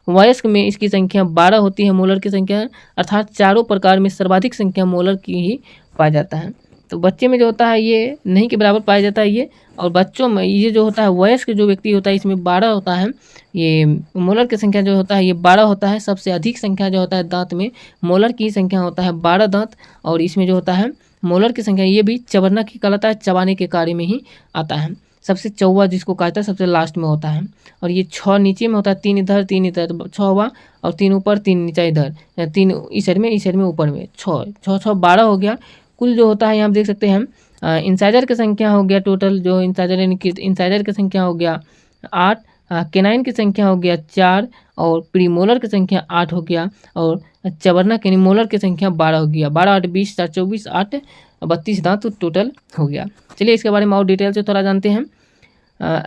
वयस्क में इसकी संख्या 12 होती है मोलर की संख्या, अर्थात चारों प्रकार में सर्वाधिक संख्या मोलर की ही पाया जाता है। तो बच्चे में जो होता है ये नहीं के बराबर पाया जाता है ये, और बच्चों में ये जो होता है वयस्क जो व्यक्ति होता है इसमें 12 होता है। ये मोलर की संख्या जो होता है ये 12 होता है। सबसे अधिक संख्या जो होता है दांत में मोलर की संख्या होता है 12 दांत, और इसमें जो होता है मोलर की संख्या ये भी चबरना की कहलाता है, चबाने के कार्य में ही आता है। सबसे चौवा जिसको कहता है सबसे लास्ट में होता है, और ये 6 नीचे में होता है, 3 इधर 3 इधर, 6 हुआ, और 3 ऊपर 3 नीचे इधर, 3 इस साइड में ऊपर में 6 6 6 12 हो गया। कुल जो होता है यहाँ देख सकते हैं इंसाइजर की संख्या हो गया टोटल, जो इंसाइजर यानी कि इंसाइजर की संख्या हो गया 8, केनाइन की संख्या हो गया 4, और प्रीमोलर की संख्या 8 हो गया, और चबरना यानी मोलर की संख्या 12 हो गया। 12 8 20 4 24 8 32 दांत टोटल हो गया। चलिए इसके बारे में और डिटेल से थोड़ा जानते हैं।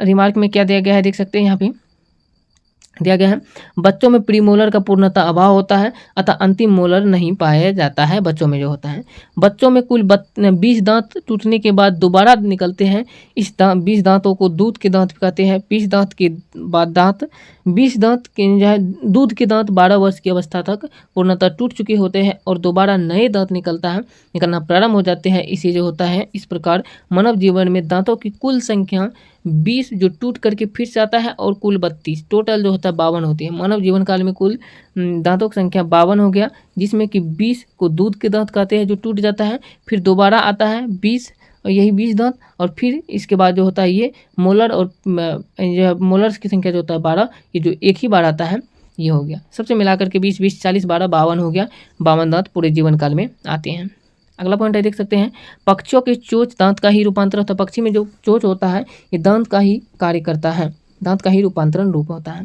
रिमार्क में क्या दिया गया है देख सकते हैं, यहाँ पे दिया गया है बच्चों में प्रीमोलर का पूर्णतः अभाव होता है, अतः अंतिम मोलर नहीं पाया जाता है बच्चों में जो होता है। बच्चों में कुल 20 दांत टूटने के बाद दोबारा निकलते हैं। इस 20 दांतों को दूध के दांत कहते हैं। 20 दांत के बाद दांत 20 दांत के जो है दूध के दांत 12 वर्ष की अवस्था तक पूर्णतः टूट चुके होते हैं और दोबारा नए दांत निकलना प्रारंभ हो जाते हैं। इसे जो होता है इस प्रकार मानव जीवन में दांतों की कुल संख्या 20 जो टूट करके फिर से आता है, और कुल 32 टोटल जो होता है 52 होती है। मानव जीवन काल में कुल दांतों की संख्या 52 हो गया, जिसमें कि 20 को दूध के दांत कहते हैं जो टूट जाता है, फिर दोबारा आता है 20, और यही 20 दांत, और फिर इसके बाद जो होता है ये मोलर, और जो मोलर्स की संख्या जो होता है 12, ये जो एक ही बार आता है ये हो गया। सबसे मिलाकर के 20 20 40 12 52 हो गया। 52 दांत पूरे जीवन काल में आते हैं। अगला पॉइंट है देख सकते हैं पक्षियों के चोंच दांत का ही रूपांतरण होता है। पक्षी में जो चोंच होता है ये दांत का ही कार्य करता है, दांत का ही रूपांतरण रूप होता है।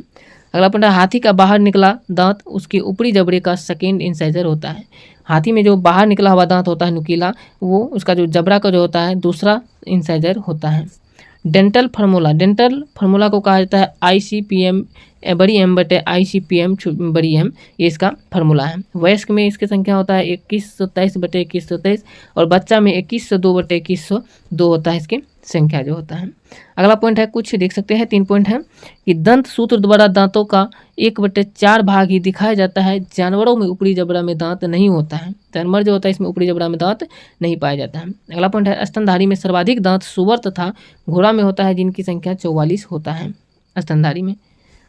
अगला पॉइंट है हाथी का बाहर निकला दांत उसके ऊपरी जबड़े का सेकेंड इंसाइजर होता है। हाथी में जो बाहर निकला हुआ दांत होता है नुकीला, वो उसका जो जबड़ा का जो होता है दूसरा इंसाइजर होता है। डेंटल फार्मूला को कहा जाता है ICPM बड़ी एम बटे ICPM बड़ी एम, ये इसका फार्मूला है। वयस्क में इसकी संख्या होता है 2123 बटे 2123, और बच्चा में 2102 बटे 2102 होता है इसकी संख्या जो होता है। अगला पॉइंट है कुछ देख सकते हैं 3 पॉइंट है कि दंत सूत्र द्वारा दांतों का 1/4 भाग ही दिखाया जाता है। जानवरों में ऊपरी जबड़ा में दांत नहीं होता है। जानवर जो होता है इसमें ऊपरी जबड़ा में दांत नहीं पाया जाता है। अगला पॉइंट है स्तनधारी में सर्वाधिक दांत सुअर तथा घोड़ा में होता है, जिनकी संख्या 44 होता है स्तनधारी में।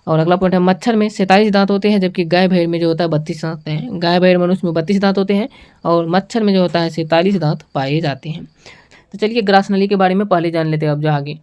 और अगला पॉइंट है मच्छर में 47 दांत होते हैं, जबकि गाय भेड़ में जो होता है 32 दांत हैं। गाय भेड़ मनुष्य में 32 दांत होते हैं, और मच्छर में जो होता है 47 दांत पाए जाते हैं। तो चलिए ग्रास नली के बारे में पहले जान लेते हैं। अब जो आगे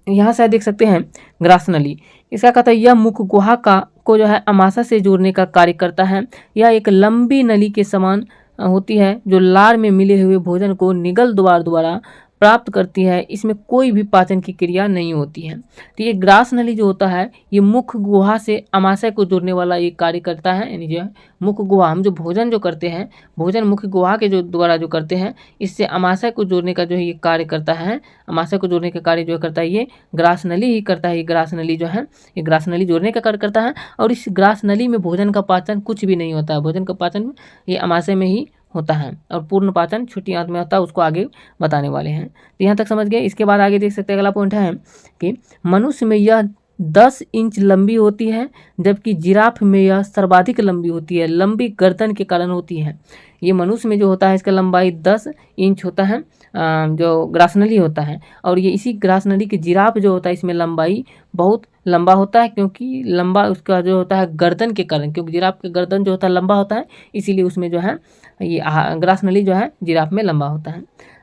यहाँ से देख सकते हैं ग्रास नली, इसका कहता है यह मुख गुहा को जो है अमाशय से जोड़ने का कार्य करता है। यह एक लंबी नली के समान होती है जो लार में मिले हुए भोजन को निगल द्वारा प्राप्त करती है। इसमें कोई भी पाचन की क्रिया नहीं होती है। तो ये ग्रास नली जो होता है ये मुख गुहा से अमाशय को जोड़ने वाला ये कार्य करता है। यानी जो मुख गुहा हम जो भोजन जो करते हैं, भोजन मुख गुहा के जो द्वारा जो करते हैं, इससे अमाशय को जोड़ने का जो है ये कार्य करता है। अमाशय को जोड़ने का कार्य जो करता है ये ग्रास नली ही करता है। ये ग्रास नली जो है ये ग्रास नली जोड़ने का कार्य करता है, और इस ग्रास नली में भोजन का पाचन कुछ भी नहीं होता है। भोजन का पाचन ये अमाशय में ही होता है, और पूर्ण पाचन छोटी आंत में होता है, उसको आगे बताने वाले हैं। तो यहाँ तक समझ गए। इसके बाद आगे देख सकते हैं अगला पॉइंट है कि मनुष्य में यह 10 इंच लंबी होती है, जबकि जिराफ में यह सर्वाधिक लंबी होती है। लंबी गर्दन के कारण होती है। ये मनुष्य में जो होता है इसका लंबाई 10 इंच होता है, जो ग्रास नली होता है, और ये इसी ग्रास नली के जिराफ जो होता है इसमें लंबाई बहुत लंबा होता है, क्योंकि लंबा उसका जो होता है गर्दन के कारण, क्योंकि जिराफ का गर्दन जो होता है लंबा होता है, इसीलिए उसमें जो है ये ग्रास नली जो है जिराफ में लंबा होता है।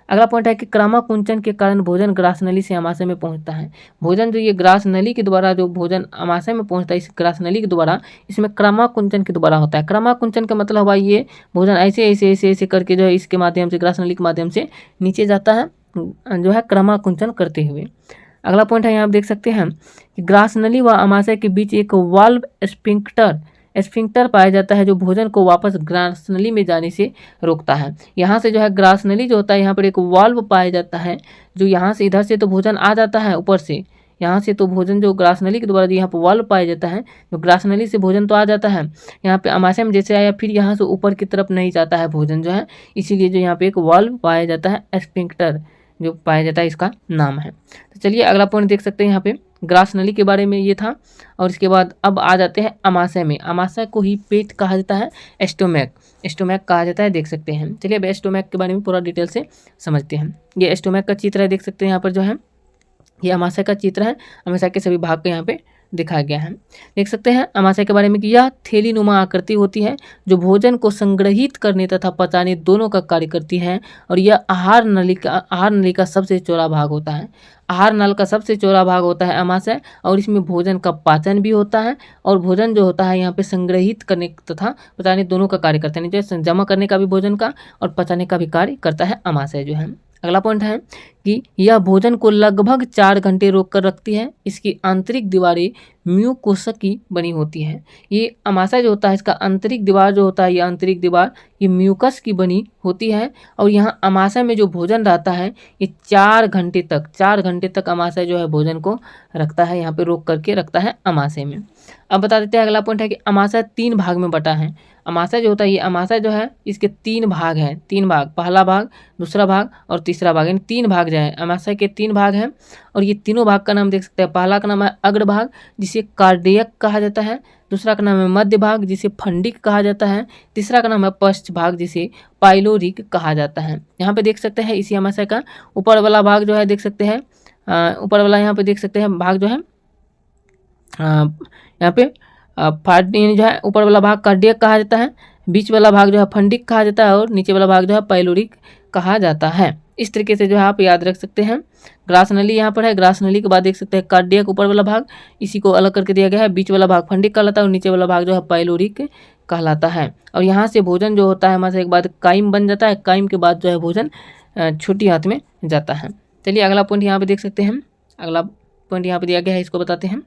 अगला पॉइंट है कि क्रमाकुंचन के कारण भोजन ग्रास नली से अमाशय में पहुंचता है। भोजन जो ये ग्रास नली के द्वारा जो भोजन अमाशय में पहुंचता है इस ग्रास नली के द्वारा, इसमें क्रमाकुंचन के द्वारा होता है। क्रमाकुंचन का मतलब हुआ ये भोजन ऐसे ऐसे ऐसे ऐसे करके जो है इसके माध्यम से ग्रास नली के माध्यम से नीचे जाता है, जो है क्रमाकुंचन करते हुए। अगला पॉइंट है यहाँ आप देख सकते हैं कि ग्रास नली व अमाशय के बीच एक वाल्व स्फिंक्टर पाया जाता है, जो भोजन को वापस ग्रास नली में जाने से रोकता है। यहाँ से जो है ग्रास नली जो होता है यहाँ पर एक वाल्व पाया जाता है, जो यहाँ से इधर से तो भोजन आ जाता है ऊपर से, यहाँ से तो भोजन जो ग्रास नली के द्वारा यहाँ पर वाल्व पाया जाता है, जो ग्रास नली से भोजन तो आ जाता है, यहाँ पे अमाशय में जैसे आया फिर यहाँ से ऊपर की तरफ नहीं जाता है भोजन जो है, इसीलिए जो यहाँ पे एक वाल्व पाया जाता है, एस्फिंक्टर जो पाया जाता है इसका नाम है। तो चलिए अगला पॉइंट देख सकते हैं यहाँ पे ग्रास नली के बारे में ये था। और इसके बाद अब आ जाते हैं अमाशय में। अमाशय को ही पेट कहा जाता है, एस्टोमैक एस्टोमैक कहा जाता है, देख सकते हैं। चलिए अब एस्टोमैक के बारे में पूरा डिटेल से समझते हैं। ये एस्टोमैक का चित्र है, देख सकते हैं यहाँ पर जो है ये अमाशय का चित्र है। अमाशय के सभी भाग को यहाँ पे दिखाया गया है, देख सकते हैं अमाशय के बारे में कि यह थैलीनुमा आकृति होती है जो भोजन को संग्रहित करने तथा पचाने दोनों का कार्य करती है। और यह आहार नली का सबसे चौड़ा भाग होता है। आहार नल का सबसे चौड़ा भाग होता है अमाशय, और इसमें भोजन का पाचन भी होता है और भोजन जो होता है यहाँ पे संग्रहित करने तथा पचाने दोनों का कार्य करता है, जो जमा करने का भी भोजन का और पचाने का भी कार्य करता है अमाशय जो है। अगला पॉइंट है कि यह भोजन को लगभग 4 घंटे रोक कर रखती है। इसकी आंतरिक दीवारें म्यूकोसा की बनी होती है। ये अमाशय जो होता है इसका आंतरिक दीवार जो होता है, ये आंतरिक दीवार ये म्यूकस की बनी होती है। और यहाँ अमाशय में जो भोजन रहता है ये 4 घंटे तक अमाशय जो है भोजन को रखता है, यहाँ पे रोक करके रखता है अमाशय में। अब बता देते हैं अगला पॉइंट है कि अमाशय 3 भाग में बटा है। अमाशय जो होता है ये अमाशय जो है इसके 3 भाग हैं, 3 भाग, पहला भाग, दूसरा भाग और तीसरा भाग, यानी 3 भाग जो है अमाशय के 3 भाग हैं। और ये तीनों भाग का नाम देख सकते हैं। पहला का नाम है अग्रभाग जिसे कार्डियक कहा जाता है, दूसरा का नाम है मध्य भाग जिसे फंडिक कहा जाता है, तीसरा का नाम है पश्च भाग जिसे पाइलोरिक कहा जाता है। यहाँ पे देख सकते हैं इसी अमाशय का ऊपर वाला भाग जो है देख सकते हैं, ऊपर वाला यहाँ पे देख सकते हैं भाग जो है यहाँ पे जो है ऊपर वाला भाग कार्डियक कहा जाता है, बीच वाला भाग जो है फंडिक कहा जाता है और नीचे वाला भाग जो है पाइलोरिक कहा जाता है। इस तरीके से जो है आप याद रख सकते हैं। ग्रास नली यहाँ पर है, ग्रास नली के बाद देख सकते हैं कार्डियक ऊपर वाला भाग, इसी को अलग करके दिया गया है। बीच वाला भाग फंडिक कहलाता है और नीचे वाला भाग जो है पाइलोरिक कहलाता है। और यहाँ से भोजन जो होता है हमारे एक बाद काइम बन जाता है, काइम के बाद जो है भोजन छोटी हाथ में जाता है। चलिए अगला पॉइंट यहाँ पे देख सकते हैं, अगला पॉइंट यहाँ पे दिया गया है, इसको बताते हैं।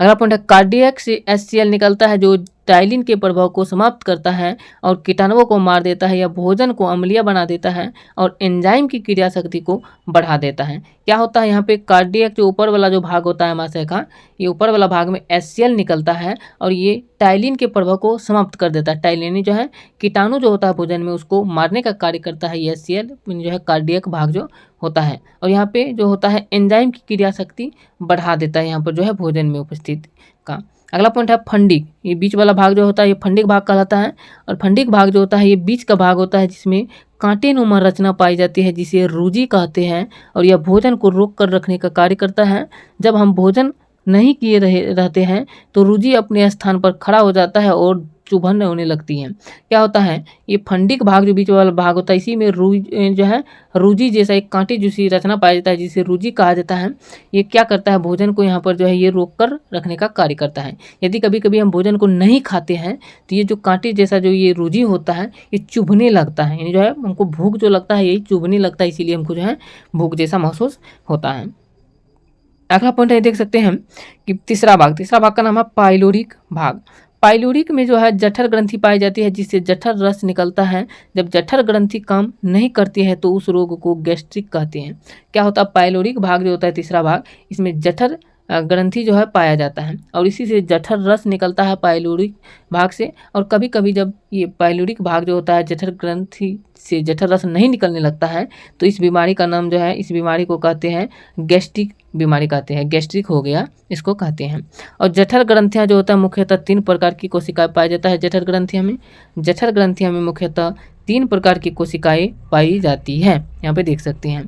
अगला पॉइंट है कार्डियक से HCl निकलता है जो टाइलिन के प्रभाव को समाप्त करता है और कीटाणुओं को मार देता है या भोजन को अम्लीय बना देता है और एंजाइम की क्रिया शक्ति को बढ़ा देता है। क्या होता है यहाँ पे कार्डियक जो ऊपर वाला जो भाग होता है अमाशय का, ये ऊपर वाला भाग में HCl निकलता है और ये टाइलिन के प्रभाव को समाप्त कर देता है। टाइलिन जो है कीटाणु जो होता है भोजन में उसको मारने का कार्य करता है, ये HCl जो है कार्डियक भाग जो होता है। और यहाँ पे जो होता है एंजाइम की क्रिया शक्ति बढ़ा देता है यहाँ पर जो है भोजन में उपस्थित का। अगला पॉइंट है फंडिक, ये बीच वाला भाग जो होता है ये फंडिक भाग कहलाता है। और फंडिक भाग जो होता है ये बीच का भाग होता है जिसमें कांटेनुमा रचना पाई जाती है जिसे रूजी कहते हैं। और यह भोजन को रोक कर रखने का कार्य करता है। जब हम भोजन नहीं किए रहते हैं तो रूजी अपने स्थान पर खड़ा हो जाता है और चुभन होने लगती है। क्या होता है ये फंडिक भाग जो बीच वाला भाग होता है इसी में जो है रूजी जैसा एक कांटे जैसी रचना पाया जाता है जिसे रूजी कहा जाता है। ये क्या करता है भोजन को यहाँ पर जो है ये रोक कर रखने का कार्य करता है। यदि कभी कभी हम भोजन को नहीं खाते हैं तो ये जो कांटे जैसा जो ये रूजी होता है ये चुभने लगता है, यानी जो है हमको भूख जो लगता है यही चुभने लगता है, इसीलिए हमको जो है भूख जैसा महसूस होता है। अगला पॉइंट है देख सकते हैं कि तीसरा भाग का नाम है पाइलोरिक भाग। पाइलोरिक में जो है जठर ग्रंथि पाई जाती है जिससे जठर रस निकलता है। जब जठर ग्रंथि काम नहीं करती है तो उस रोग को गैस्ट्रिक कहते हैं। क्या होता है पाइलोरिक भाग जो होता है तीसरा भाग, इसमें जठर ग्रंथि जो है पाया जाता है और इसी से जठर रस निकलता है पाइलोरिक भाग से। और कभी कभी जब ये पाइलोरिक भाग जो होता है जठर ग्रंथि से जठर रस नहीं निकलने लगता है तो इस बीमारी का नाम जो है, इस बीमारी को कहते हैं गैस्ट्रिक बीमारी कहते हैं, गैस्ट्रिक हो गया इसको कहते हैं। और जठर ग्रंथियाँ जो होता है मुख्यतः 3 प्रकार की कोशिकाएं पाया जाता है। जठर ग्रंथियाँ में मुख्यतः 3 प्रकार की कोशिकाएं पाई जाती है, यहाँ पे देख सकते हैं।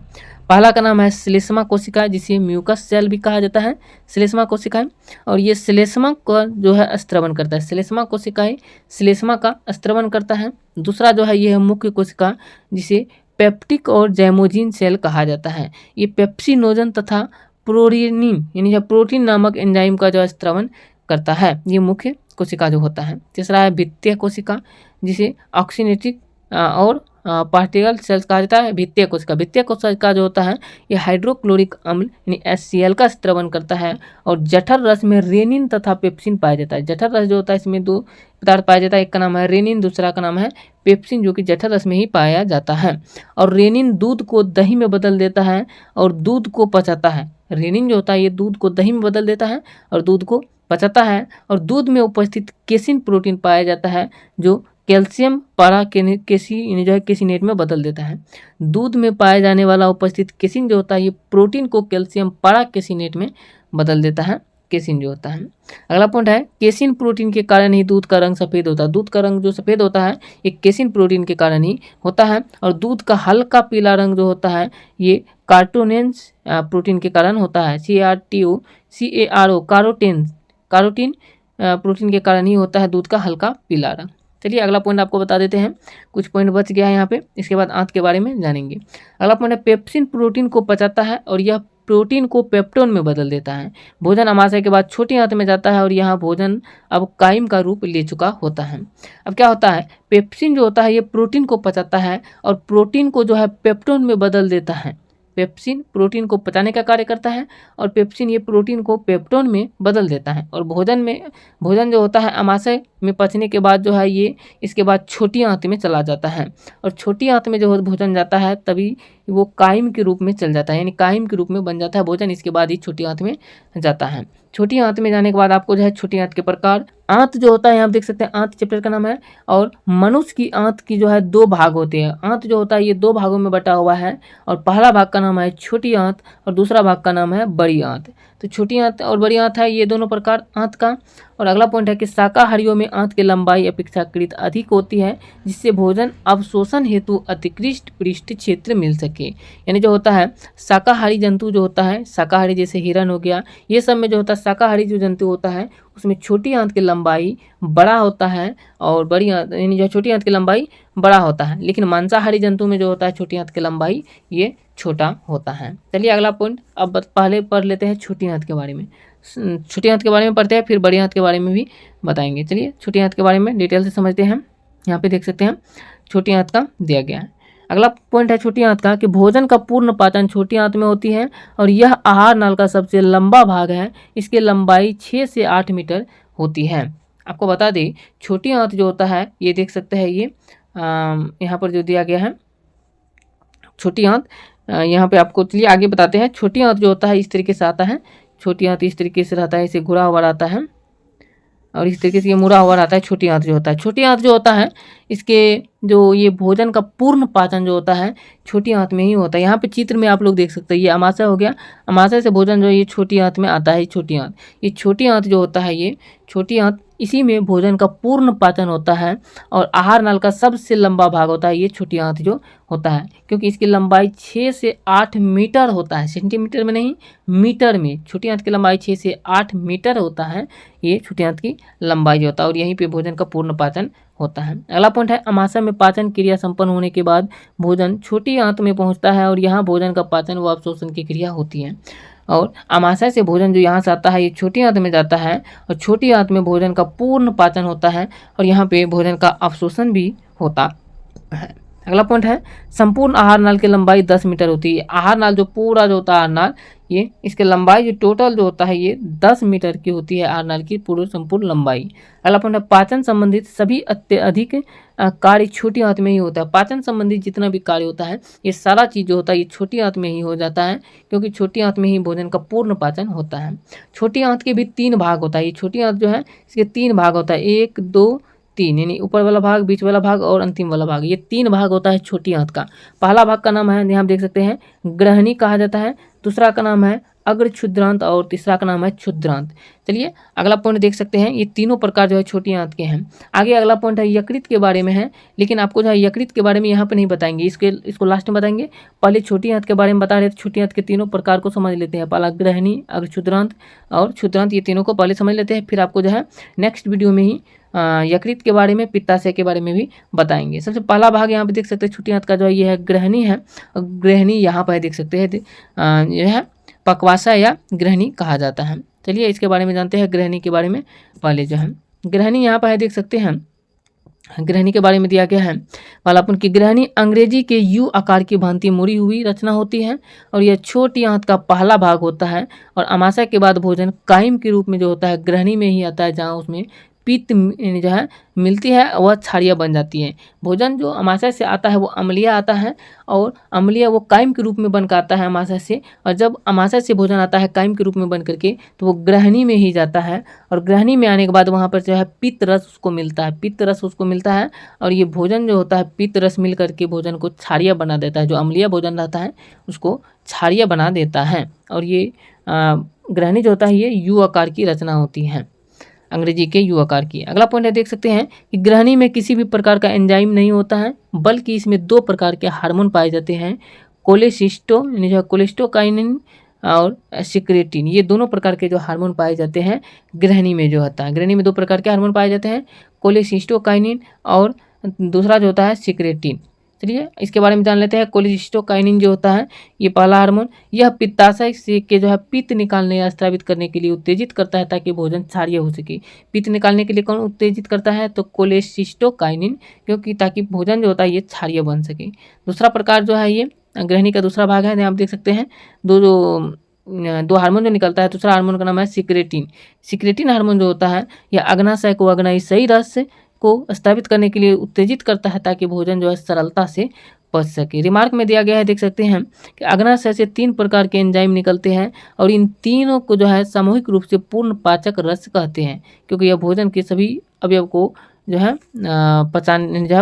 पहला का नाम है श्लेष्मा कोशिका जिसे म्यूकस सेल भी कहा जाता है, श्लेष्मा कोशिकाएं। और ये श्लेष्मा का जो है स्त्रवन करता है, श्लेष्मा कोशिकाएं श्लेष्मा का स्त्रवन करता है। दूसरा जो है ये है मुख्य कोशिका जिसे पेप्टिक और जैमोजिन सेल कहा जाता है। ये पेप्सिनोजन तथा प्रोरीनिन यानी प्रोटीन नामक एंजाइम का जो स्त्रवन करता है, ये मुख्य कोशिका जो होता है। तीसरा है भित्तीय कोशिका जिसे ऑक्सीनेटिक और पार्टिकल सेल्स कहा जाता है। भित्तीय कोशिका जो होता है ये हाइड्रोक्लोरिक अम्ल यानी HCl का स्त्रवन करता है और जठर रस में रेनिन तथा पेप्सिन पाया जाता है। जठर रस जो होता है इसमें 2 पदार्थ पाया जाता है, एक का नाम है रेनिन, दूसरा का नाम है पेप्सिन जो कि जठर रस में ही पाया जाता है। और रेनिन दूध को दही में बदल देता है और दूध को पचाता है, रेनिन जो होता है ये दूध को दही में बदल देता है और दूध को पचाता है, और दूध में उपस्थित केसिन प्रोटीन पाया जाता है जो कैल्शियम पारा केसी जो है केसिनेट में बदल देता है। दूध में पाया जाने वाला उपस्थित केसिन जो होता है ये प्रोटीन को कैल्शियम पारा केसिनेट में बदल देता है, केसिन जो होता है। अगला पॉइंट है केसिन प्रोटीन के कारण ही दूध का रंग सफ़ेद होता है। दूध का रंग जो सफ़ेद होता है ये केसिन प्रोटीन के कारण ही होता है, और दूध का हल्का पीला रंग जो होता है ये कार्टोनेंस प्रोटीन के कारण होता है। CARO कारोटीन प्रोटीन के कारण ही होता है दूध का हल्का पीला रंग। चलिए अगला पॉइंट आपको बता देते हैं, कुछ पॉइंट बच गया है यहाँ पे, इसके बाद आंत के बारे में जानेंगे। अगला पॉइंट है पेप्सिन प्रोटीन को पचाता है और यह प्रोटीन को पेप्टोन में बदल देता है। भोजन अमाशय के बाद छोटी आंत में जाता है और यहाँ भोजन अब काइम का रूप ले चुका होता है। अब क्या होता है, पेप्सिन जो होता है ये प्रोटीन को पचाता है और प्रोटीन को जो है पेप्टोन में बदल देता है। पेप्सिन प्रोटीन को पचाने का कार्य करता है और पेप्सिन ये प्रोटीन को पेप्टोन में बदल देता है, और भोजन जो होता है अमाशय में पचने के बाद जो है ये इसके बाद छोटी आंत में चला जाता है, और छोटी आंत में जो भोजन जाता है तभी वो काइम के रूप में चल जाता है, यानी काइम के रूप में बन जाता है भोजन, इसके बाद ही छोटी आंत में जाता है। छोटी आंत में जाने के बाद आपको जो है छोटी आंत के प्रकार, आंत जो होता है यहाँ आप देख सकते हैं आंत चैप्टर का नाम है, और मनुष्य की आंत की जो है 2 भाग होते हैं। आंत जो होता है ये 2 भागों में बटा हुआ है, और पहला भाग का नाम है छोटी आंत और दूसरा भाग का नाम है बड़ी आंत। तो छोटी आंत और बड़ी आंत है ये दोनों प्रकार आंत का। और अगला पॉइंट है कि शाकाहारियों में आंत की लंबाई अपेक्षाकृत अधिक होती है, जिससे भोजन अवशोषण हेतु अतिकृष्ट पृष्ठ क्षेत्र मिल सके। यानी जो होता है शाकाहारी जंतु जो होता है, शाकाहारी जैसे हिरन हो गया, ये सब में जो होता है शाकाहारी जो जंतु होता है उसमें छोटी आंत की लंबाई बड़ा होता है और बड़ी आंत यानी जो छोटी आंत की लंबाई बड़ा होता है, लेकिन मांसाहारी जंतु में जो होता है छोटी आंत की लंबाई ये छोटा होता है। चलिए अगला पॉइंट अब पहले पढ़ लेते हैं छोटी आंत के बारे में। छोटी आंत के बारे में पढ़ते हैं, फिर बड़ी आंत के बारे में भी बताएंगे। चलिए छोटी आंत के बारे में डिटेल से समझते हैं। यहाँ पे देख सकते हैं छोटी आंत का दिया गया है। अगला पॉइंट है छोटी आंत का कि भोजन का पूर्ण पाचन छोटी आंत में होती है, और यह आहार नाल का सबसे लंबा भाग है। इसकी लंबाई 6 से 8 मीटर होती है। आपको बता दें छोटी आंत जो होता है ये देख सकते हैं, ये यहाँ पर जो दिया गया है छोटी आंत, यहाँ पे आपको चलिए आगे बताते हैं। छोटी आंत जो होता है इस तरीके से आता है, छोटी आंत इस तरीके से रहता है, इसे घुरा हुआ रहता है और इस तरीके से ये मुड़ा हुआ रहता है। छोटी आंत जो होता है, छोटी आंत जो होता है इसके जो ये भोजन का पूर्ण पाचन जो होता है छोटी आंत में ही होता है। यहाँ पे चित्र में आप लोग देख सकते हैं ये अमाशय हो गया, अमाशय से भोजन जो ये छोटी आंत में आता है। छोटी आंत, ये छोटी आंत जो होता है ये छोटी आंत, इसी में भोजन का पूर्ण पाचन होता है, और आहार नाल का सबसे लंबा भाग होता है ये छोटी आंत जो होता है, क्योंकि इसकी लंबाई 6 से 8 मीटर होता है, सेंटीमीटर में नहीं मीटर में। छोटी आंत की लंबाई 6 से 8 मीटर होता है ये छोटी आंत की लंबाई जो होता है, और यहीं पे भोजन का पूर्ण पाचन होता है। अगला पॉइंट है अमाशय में पाचन क्रिया संपन्न होने के बाद भोजन छोटी आंत में पहुंचता है, और यहाँ भोजन का पाचन व अवशोषण की क्रिया होती है, और अमाशय से भोजन जो यहाँ से आता है ये छोटी आंत में जाता है, और छोटी आंत में भोजन का पूर्ण पाचन होता है, और यहाँ पे भोजन का अवशोषण भी होता है। अगला पॉइंट है संपूर्ण आहार नाल की लंबाई 10 मीटर होती है। आहार नाल जो पूरा जो होता है आहार नाल, ये इसकी लंबाई जो टोटल जो होता है ये 10 मीटर की होती है आहार नाल की पूरी संपूर्ण लंबाई। अगला पॉइंट है पाचन संबंधित सभी अत्यधिक कार्य छोटी आंत में ही होता है। पाचन संबंधित जितना भी कार्य होता है ये सारा चीज़ जो होता है ये छोटी आंत में ही हो जाता है, क्योंकि छोटी आंत में ही भोजन का पूर्ण पाचन होता है। छोटी आंत के भी 3 भाग होता है। ये छोटी आंत जो है इसके 3 भाग होता है, 1 2 3, यानी ऊपर वाला भाग, बीच वाला भाग और अंतिम वाला भाग, ये 3 भाग होता है छोटी आंत का। पहला भाग का नाम है यहाँ देख सकते हैं ग्रहणी कहा जाता है, दूसरा का नाम है अग्र क्षुद्रांत और तीसरा का नाम है क्षुद्रांत। चलिए अगला पॉइंट देख सकते हैं, ये तीनों प्रकार जो है छोटी आंत के हैं। आगे अगला पॉइंट है यकृत के बारे में है, लेकिन आपको जो है यकृत के बारे में यहाँ पे नहीं बताएंगे, इसको लास्ट में बताएंगे। पहले छोटी आंत के बारे में बता रहे थे, छोटी आंत के तीनों प्रकार को समझ लेते हैं। पहला ग्रहणी, अग्र क्षुद्रांत और क्षुद्रांत, ये तीनों को पहले समझ लेते हैं, फिर आपको जो है नेक्स्ट वीडियो में ही यकृत के बारे में, पित्ताशय के बारे में भी बताएंगे। सबसे पहला भाग यहाँ पे देख सकते हैं छोटी आंत का जो है ये है ग्रहणी है। ग्रहणी यहाँ पर देख सकते हैं यह है पक्वाशय या ग्रहणी कहा जाता है। चलिए इसके बारे में जानते हैं, ग्रहणी के बारे में। पहले जो है ग्रहणी यहाँ पर देख सकते हैं, ग्रहणी के बारे में दिया गया है। वालापुन की ग्रहणी अंग्रेजी के यू आकार की भांति मुड़ी हुई रचना होती है, और यह छोटी आंत का पहला भाग होता है, और अमाशय के बाद भोजन काइम के रूप में जो होता है ग्रहणी में ही आता है, जहाँ उसमें पित्त जो है मिलती है वह क्षारीय बन जाती है। भोजन जो अमाशय से आता है वो अम्लीय आता है और अम्लीय वो कायम के रूप में बनकर आता है अमाशय से, और जब अमाशय से भोजन आता है कायम के रूप में बन करके तो वो ग्रहणी में ही जाता है, और ग्रहणी में आने के बाद वहाँ पर जो है पित्त रस उसको मिलता है, पित्त रस उसको मिलता है, और ये भोजन जो होता है पित्त रस मिल करके भोजन को क्षारीय बना देता है। जो अम्लीय भोजन रहता है उसको क्षारीय बना देता है, और ये ग्रहणी जो होता है ये यू आकार की रचना होती है, अंग्रेजी के यू आकार की। अगला पॉइंट है, देख सकते हैं कि ग्रहणी में किसी भी प्रकार का एंजाइम नहीं होता है, बल्कि इसमें 2 प्रकार के हार्मोन पाए जाते हैं, कोलेसिस्टो यानी जो कोलेस्टोकाइनिन और सिक्रेटिन। ये दोनों प्रकार के जो हार्मोन पाए जाते हैं ग्रहणी में जो होता है। ग्रहणी में 2 प्रकार के हार्मोन पाए जाते हैं, कोलेसिस्टोकाइनिन और दूसरा जो होता है सिक्रेटिन। चलिए इसके बारे में जान लेते हैं। कोलेसिस्टोकाइनिन जो होता है ये पहला हार्मोन, यह पित्ताशय से के जो है पित्त निकालने या स्रावित करने के लिए उत्तेजित करता है ताकि भोजन क्षारीय हो सके। पित्त निकालने के लिए कौन उत्तेजित करता है, तो कोलेसिस्टोकाइनिन, क्योंकि ताकि भोजन जो होता है ये क्षारीय बन सके। दूसरा प्रकार जो है ये ग्रहणी का दूसरा भाग है, आप देख सकते हैं दो हार्मोन जो निकलता है। दूसरा हार्मोन का नाम है सिक्रेटिन। सिक्रेटिन हार्मोन जो होता है यह अग्नाशय को अग्नाशयी रस को स्थापित करने के लिए उत्तेजित करता है ताकि भोजन जो है सरलता से पच सके। रिमार्क में दिया गया है, देख सकते हैं कि अग्नाशय से 3 प्रकार के एंजाइम निकलते हैं और इन तीनों को जो है सामूहिक रूप से पूर्ण पाचक रस कहते हैं, क्योंकि यह भोजन के सभी अवयव को जो है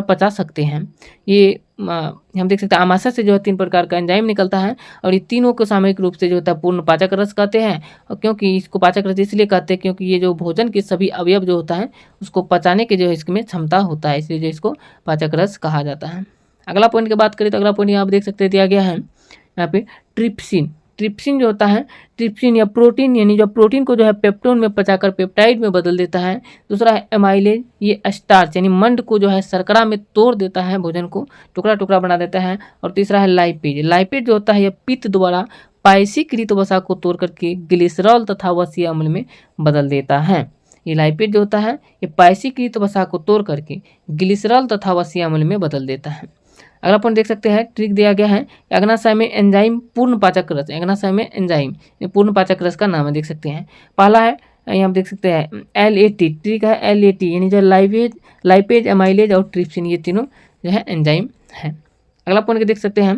पचा सकते हैं। ये हम देख सकते हैं आमाशय से जो है 3 प्रकार का एंजाइम निकलता है और ये तीनों को सामूहिक रूप से जो होता है पूर्ण पाचक रस कहते हैं। और क्योंकि इसको पाचक रस इसलिए कहते हैं क्योंकि ये जो भोजन के सभी अवयव जो होता है उसको पचाने के जो है इसमें क्षमता होता है, इसलिए जो इसको पाचक रस कहा जाता है। अगला पॉइंट की बात करें तो अगला पॉइंट यहाँ आप देख सकते हैं दिया गया है यहाँ पे ट्रिप्सिन। ट्रिप्सिन जो होता है, ट्रिप्सिन या प्रोटीन यानी जो प्रोटीन को जो है पेप्टोन में पचाकर पेप्टाइड में बदल देता है। दूसरा है एमाइलेज, ये स्टार्च यानी मंड को जो है शर्करा में तोड़ देता है, भोजन को टुकड़ा टुकड़ा बना देता है। और तीसरा है लाइपेज। लाइपेज जो होता है यह पित्त द्वारा पायसीकृत वसा को तोड़ करके ग्लिसरॉल तथा वसीय अम्ल में बदल देता है। ये लाइपेज जो होता है ये पायसीकृत वसा को तोड़ करके ग्लिसरॉल तथा वसीय अम्ल में बदल देता है। अगला पॉइंट देख सकते हैं, ट्रिक दिया गया है अग्नाशय में एंजाइम पूर्ण पाचक रस। अग्नाशय में एंजाइम पूर्ण पाचक रस का नाम है, देख सकते हैं। पहला है यहाँ देख सकते हैं LAT, ट्रिक है LAT यानी जो लाइपेज एमाइलेज और ट्रिप्सिन, ये तीनों जो है एंजाइम है। अगला पॉइंट देख सकते हैं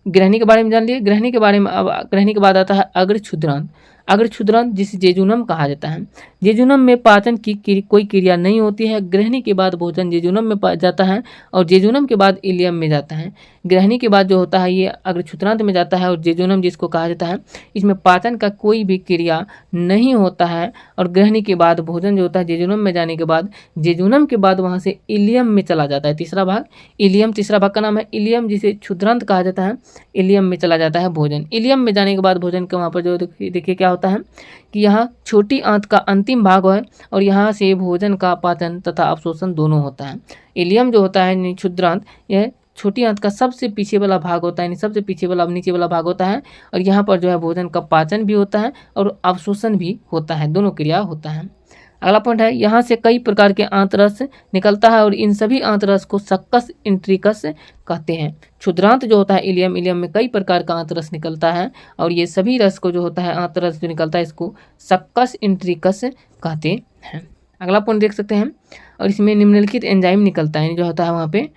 ग्रहणी के बारे में जान लिए। ग्रहणी के बारे में अब ग्रहणी के बाद आता है अग्र क्षुद्रांत। अग्र क्षुद्रांत जिसे जेजुनम कहा जाता है। जेजुनम में पाचन की कोई क्रिया नहीं होती है। ग्रहणी के बाद भोजन जेजुनम में जाता है और जेजुनम के बाद इलियम में जाता है। ग्रहणी के बाद जो होता है ये अग्र क्षुद्रांत में जाता है और जेजुनम जिसको कहा जाता है इसमें पाचन का कोई भी क्रिया नहीं होता है। और ग्रहणी के बाद भोजन जो होता है जेजुनम में जाने के बाद जेजुनम के बाद वहाँ से इलियम में चला जाता है। तीसरा भाग इलियम, तीसरा भाग का नाम है इलियम जिसे क्षुद्रांत कहा जाता है। इलियम में चला जाता है भोजन। इलियम में जाने के बाद भोजन के वहाँ पर जो देखिए क्या होता है कि यहाँ छोटी आंत का अंतिम भाग है और यहाँ से भोजन का पाचन तथा अवशोषण दोनों होता है। इलियम जो होता है क्षुद्रांत यह छोटी आंत का सबसे पीछे वाला भाग होता है, सबसे पीछे वाला नीचे वाला भाग होता है और यहाँ पर जो है भोजन का पाचन भी होता है और अवशोषण भी होता है, दोनों क्रिया होता है। अगला पॉइंट है यहाँ से कई प्रकार के आंतरस निकलता है और इन सभी आंतरस को सक्कस इंट्रिकस कहते हैं। क्षुद्रांत जो होता है इलियम में कई प्रकार का आंतरस निकलता है और ये सभी रस को जो होता है आंतरस जो निकलता है इसको सक्कस इंट्रिकस कहते हैं। अगला पॉइंट देख सकते हैं और इसमें निम्नलिखित एंजाइम निकलता है, जो होता है वहाँ पे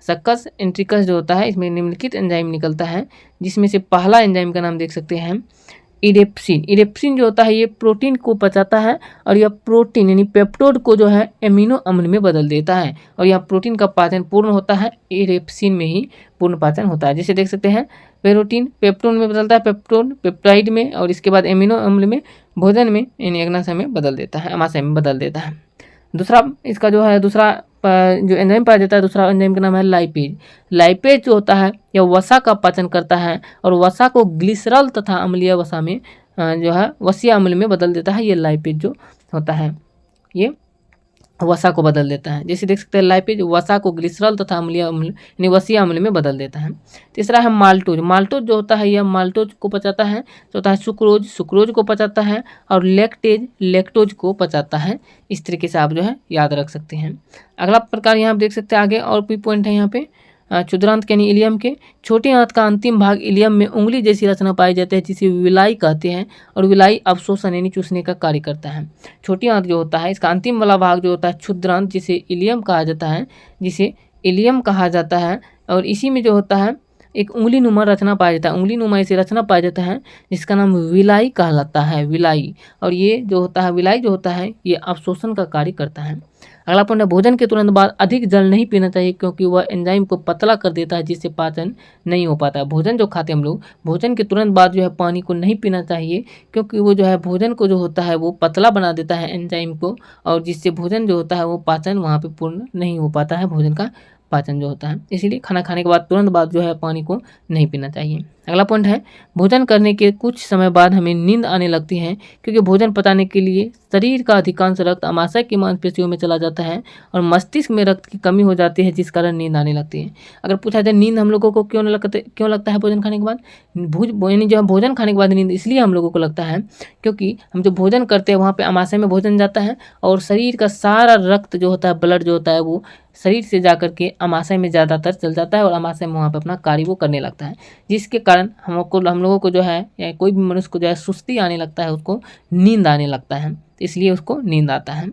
सक्कस इंट्रिकस जो होता है इसमें निम्नलिखित एंजाइम निकलता है, जिसमें से पहला एंजाइम का नाम देख सकते हैं इरेप्सिन। इरेप्सिन जो होता है ये प्रोटीन को पचाता है और यह प्रोटीन यानी पेप्टोड को जो है एमिनो अम्ल में बदल देता है और यह प्रोटीन का पाचन पूर्ण होता है इरेप्सिन में ही पूर्ण पाचन होता है। जैसे देख सकते हैं प्रोटीन पेप्टोन में बदलता है, पेप्टोन पेप्टाइड में और इसके बाद एमिनो अम्ल में भोजन में यानी अग्नाशय में बदल देता है, अमाशय में बदल देता है। दूसरा इसका जो है दूसरा जो एंजाइम पाया जाता है दूसरा एंजाइम का नाम है लाइपेज। लाइपेज जो होता है यह वसा का पाचन करता है और वसा को ग्लिसरॉल तथा अम्लीय वसा में जो है वसीय अम्ल में बदल देता है। ये लाइपेज जो होता है ये वसा को बदल देता है। जैसे देख सकते हैं लाइपेज वसा को ग्लिसरॉल तथा अम्लीय अम्ल यानी वसीय अम्ल में बदल देता है। तीसरा है माल्टोज। माल्टोज जो होता है यह माल्टोज को पचाता है, जो होता है सुक्रोज को पचाता है और लैक्टोज को पचाता है। इस तरीके से आप जो है याद रख सकते हैं। अगला प्रकार यहाँ आप देख सकते हैं आगे और भी पॉइंट है यहाँ पे क्षुद्रांत यानी इलियम के। छोटी आंत का अंतिम भाग इलियम में उंगली जैसी रचना पाई जाती है जिसे विलाई कहते हैं, और विलाई अवशोषण यानी चूसने का कार्य करता है। छोटी आंत जो होता है इसका अंतिम वाला भाग जो होता है क्षुद्रांत, जिसे इलियम कहा जाता है, जिसे इलियम कहा जाता है, और इसी में जो होता है एक उंगली नुमा रचना पाया जाता है, उंगली नुमा ऐसी रचना पाया जाता है जिसका नाम विलाई कहलाता है, विलाई। और ये जो होता है विलाई जो होता है ये अवशोषण का कार्य करता है। अगला पॉइंट है भोजन के तुरंत बाद अधिक जल नहीं पीना चाहिए क्योंकि वह एंजाइम को पतला कर देता है जिससे पाचन नहीं हो पाता है। भोजन जो खाते हैं हम लोग, भोजन के तुरंत बाद जो है पानी को नहीं पीना चाहिए क्योंकि वो जो है भोजन को जो होता है वो पतला बना देता है एंजाइम को, और जिससे भोजन जो होता है वो पाचन वहाँ पे पूर्ण नहीं हो पाता है, भोजन का पाचन जो होता है। इसीलिए खाना खाने के बाद तुरंत बाद जो है पानी को नहीं पीना चाहिए। अगला पॉइंट है भोजन करने के कुछ समय बाद हमें नींद आने लगती है क्योंकि भोजन पचाने के लिए शरीर का अधिकांश रक्त अमाशय की मांसपेशियों में चला जाता है और मस्तिष्क में रक्त की कमी हो जाती है जिस कारण नींद आने लगती है। अगर पूछा जाए नींद हम लोगों को क्यों लगता है भोजन खाने के बाद, यानी जो है भोजन खाने के बाद नींद इसलिए हम लोगों को लगता है क्योंकि हम जो भोजन करते हैं वहाँ पे अमाशय में भोजन जाता है और शरीर का सारा रक्त जो होता है, ब्लड जो होता है वो शरीर से जाकर के अमाशय में ज़्यादातर चल जाता है और अमाशय में वहाँ पे अपना कार्य वो करने लगता है, जिसके कारण हम लोगों को जो है या कोई भी मनुष्य को जो है सुस्ती आने लगता है, उसको नींद आने लगता है, इसलिए उसको नींद आता है।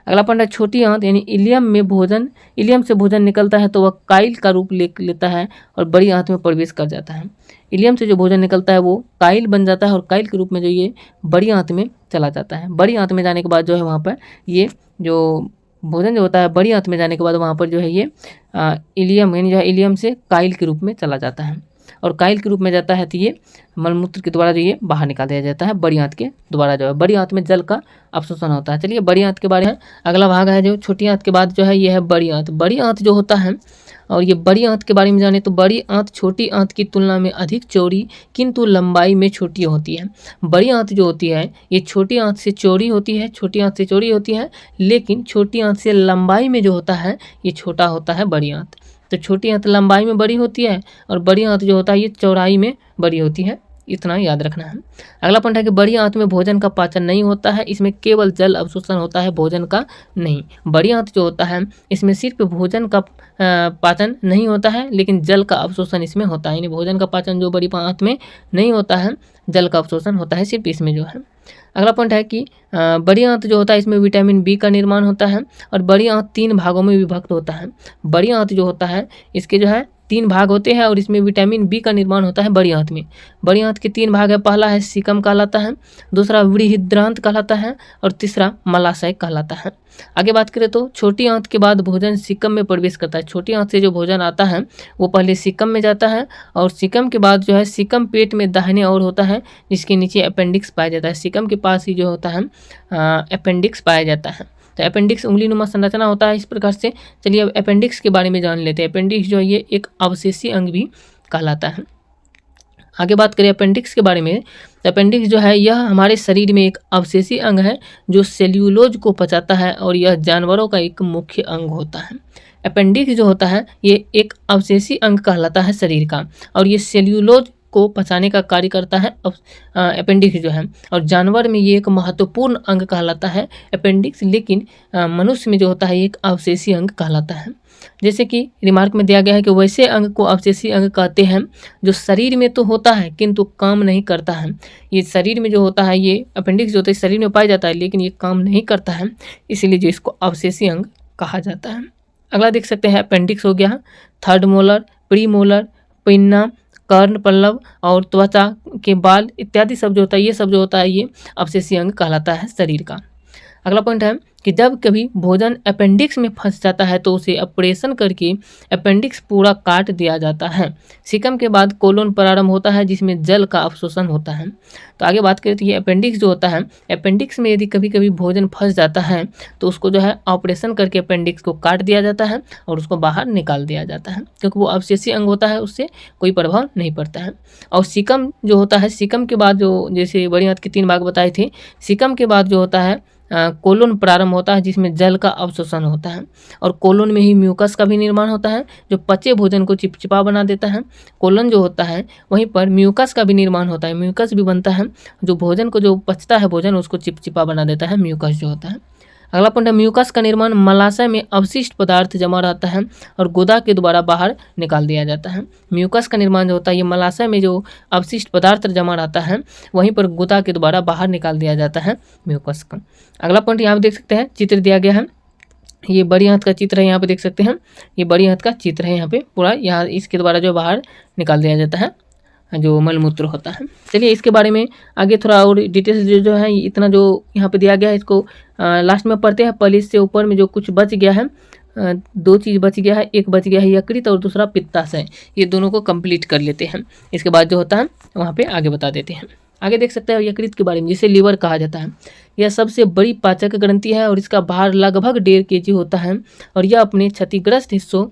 अगला पॉइंट है छोटी आंत यानी इलियम से भोजन निकलता है तो वह काइल का रूप लेता है और बड़ी आंत में प्रवेश कर जाता है। इलियम से जो भोजन निकलता है वो काइल बन जाता है और काइल के रूप में जो ये बड़ी आंत में चला जाता है। बड़ी आंत में जाने के बाद जो है वहाँ पर ये जो भोजन जो होता है बड़ी आंत में जाने के बाद वहाँ पर जो है ये इलियम यानी जो है इलियम से काइल के रूप में चला जाता है, और काइल के रूप में जाता है तो ये मलमूत्र के द्वारा जो ये बाहर निकाल दिया जाता है बड़ी आंत के द्वारा, जो है बड़ी आंत में जल का अवशोषण होता है। चलिए बड़ी आंत के बारे में अगला भाग है जो छोटी आंत के बाद जो है ये है बड़ी आंत। बड़ी आंत जो होता है, और ये बड़ी आंत के बारे में जाने तो बड़ी आंत छोटी आंत की तुलना में अधिक चौड़ी किंतु लंबाई में छोटी होती है। बड़ी आंत जो होती है ये छोटी आंत से चौड़ी होती है, छोटी आंत से चौड़ी होती है, लेकिन छोटी आंत से लंबाई में जो होता है ये छोटा होता है बड़ी आंत। तो छोटी आंत लंबाई में बड़ी होती है और बड़ी आंत जो होता है ये चौड़ाई में बड़ी होती है, इतना याद रखना है। अगला पॉइंट है कि बड़ी आंत में भोजन का पाचन नहीं होता है, इसमें केवल जल अवशोषण होता है, भोजन का नहीं। बड़ी आंत जो होता है इसमें सिर्फ भोजन का पाचन नहीं होता है लेकिन जल का अवशोषण इसमें होता है, यानी भोजन का पाचन जो बड़ी आंत में नहीं होता है, जल का अवशोषण होता है सिर्फ इसमें जो है। अगला पॉइंट है कि बड़ी आंत जो होता है इसमें विटामिन बी का निर्माण होता है और बड़ी आंत 3 भागों में विभक्त होता है। बड़ी आंत जो होता है इसके जो है 3 भाग होते हैं और इसमें विटामिन बी का निर्माण होता है बड़ी आंत में। बड़ी आंत के 3 भाग है, पहला है सीकम कहलाता है, दूसरा वृहद्रांत कहलाता है और तीसरा मलाशय कहलाता है। आगे बात करें तो छोटी आंत के बाद भोजन सीकम में प्रवेश करता है। छोटी आंत से जो भोजन आता है वो पहले सीकम में जाता है और सीकम के बाद जो है सीकम पेट में दाहिने ओर होता है जिसके नीचे अपेंडिक्स पाया जाता है। सीकम के पास ही जो होता है अपेंडिक्स पाया जाता है। तो अपेंडिक्स उंगली नुमा संरचना होता है इस प्रकार से। चलिए अब अपेंडिक्स के बारे में जान लेते हैं। अपेंडिक्स जो है ये एक अवशेषी अंग भी कहलाता है। आगे बात करें अपेंडिक्स के बारे में, तो अपेंडिक्स जो है यह हमारे शरीर में एक अवशेषी अंग है जो सेल्यूलोज को पचाता है और यह जानवरों का एक मुख्य अंग होता है। अपेंडिक्स जो होता है ये एक अवशेषी अंग कहलाता है शरीर का और ये सेल्यूलोज को पचाने का कार्य करता है अपेंडिक्स जो है, और जानवर में ये एक महत्वपूर्ण अंग कहलाता है अपेंडिक्स, लेकिन मनुष्य में जो होता है एक अवशेषी अंग कहलाता है। जैसे कि रिमार्क में दिया गया है कि वैसे अंग को अवशेषी अंग कहते हैं जो शरीर में तो होता है किंतु काम नहीं करता है। ये शरीर में जो होता है ये अपेंडिक्स जो होता है शरीर में पाया जाता है लेकिन ये काम नहीं करता है, इसीलिए जो इसको अवशेषी अंग कहा जाता है। अगला देख सकते हैं अपेंडिक्स हो गया third molar, premolar, pinna, कर्ण पल्लव और त्वचा के बाल इत्यादि सब जो होता है ये सब जो होता है ये अवशेषी अंग कहलाता है शरीर का। अगला पॉइंट है कि जब कभी भोजन अपेंडिक्स में फंस जाता है तो उसे ऑपरेशन करके अपेंडिक्स पूरा काट दिया जाता है। सीकम के बाद कोलोन प्रारंभ होता है जिसमें जल का अवशोषण होता है। तो आगे बात करें तो ये अपेंडिक्स जो होता है, अपेंडिक्स में यदि कभी कभी भोजन फंस जाता है तो उसको जो है ऑपरेशन करके अपेंडिक्स को काट दिया जाता है और उसको बाहर निकाल दिया जाता है क्योंकि वो अवशेषी अंग होता है, उससे कोई प्रभाव नहीं पड़ता है। और सीकम जो होता है, सीकम के बाद जो जैसे बड़ी आंत के 3 भाग बताए थे, सीकम के बाद जो होता है कोलोन प्रारंभ होता है जिसमें जल का अवशोषण होता है और कोलोन में ही म्यूकस का भी निर्माण होता है जो पचे भोजन को चिपचिपा बना देता है। कोलोन जो होता है वहीं पर म्यूकस का भी निर्माण होता है, म्यूकस भी बनता है जो भोजन को जो पचता है भोजन उसको चिपचिपा बना देता है, म्यूकस जो होता है। अगला पॉइंट है म्यूकस का निर्माण मलाशय में अवशिष्ट पदार्थ जमा रहता है और गुदा के द्वारा बाहर निकाल दिया जाता है। म्यूकस का निर्माण जो होता है ये मलाशय में जो अवशिष्ट पदार्थ जमा रहता है वहीं पर गुदा के द्वारा बाहर निकाल दिया जाता है म्यूकस का। अगला पॉइंट यहाँ पे देख सकते हैं चित्र दिया गया है, ये बड़ी हाथ का चित्र है, यहाँ पे देख सकते हैं ये बड़ी हाथ का चित्र है, यहाँ पे पूरा यहाँ इसके द्वारा जो बाहर निकाल दिया जाता है जो मलमूत्र होता है। चलिए इसके बारे में आगे थोड़ा और डिटेल्स जो है इतना जो यहाँ पे दिया गया है इसको लास्ट में पढ़ते हैं। पहले इससे ऊपर में जो कुछ बच गया है, दो चीज़ बच गया है, एक बच गया है यकृत और दूसरा पित्ताशय, ये दोनों को कंप्लीट कर लेते हैं। इसके बाद जो होता है वहाँ पे आगे बता देते हैं। आगे देख सकते हैं यकृत के बारे में, जिसे लीवर कहा जाता है। यह सबसे बड़ी पाचक ग्रंथि है और इसका भार लगभग 1.5 kg होता है और यह अपने क्षतिग्रस्त हिस्सों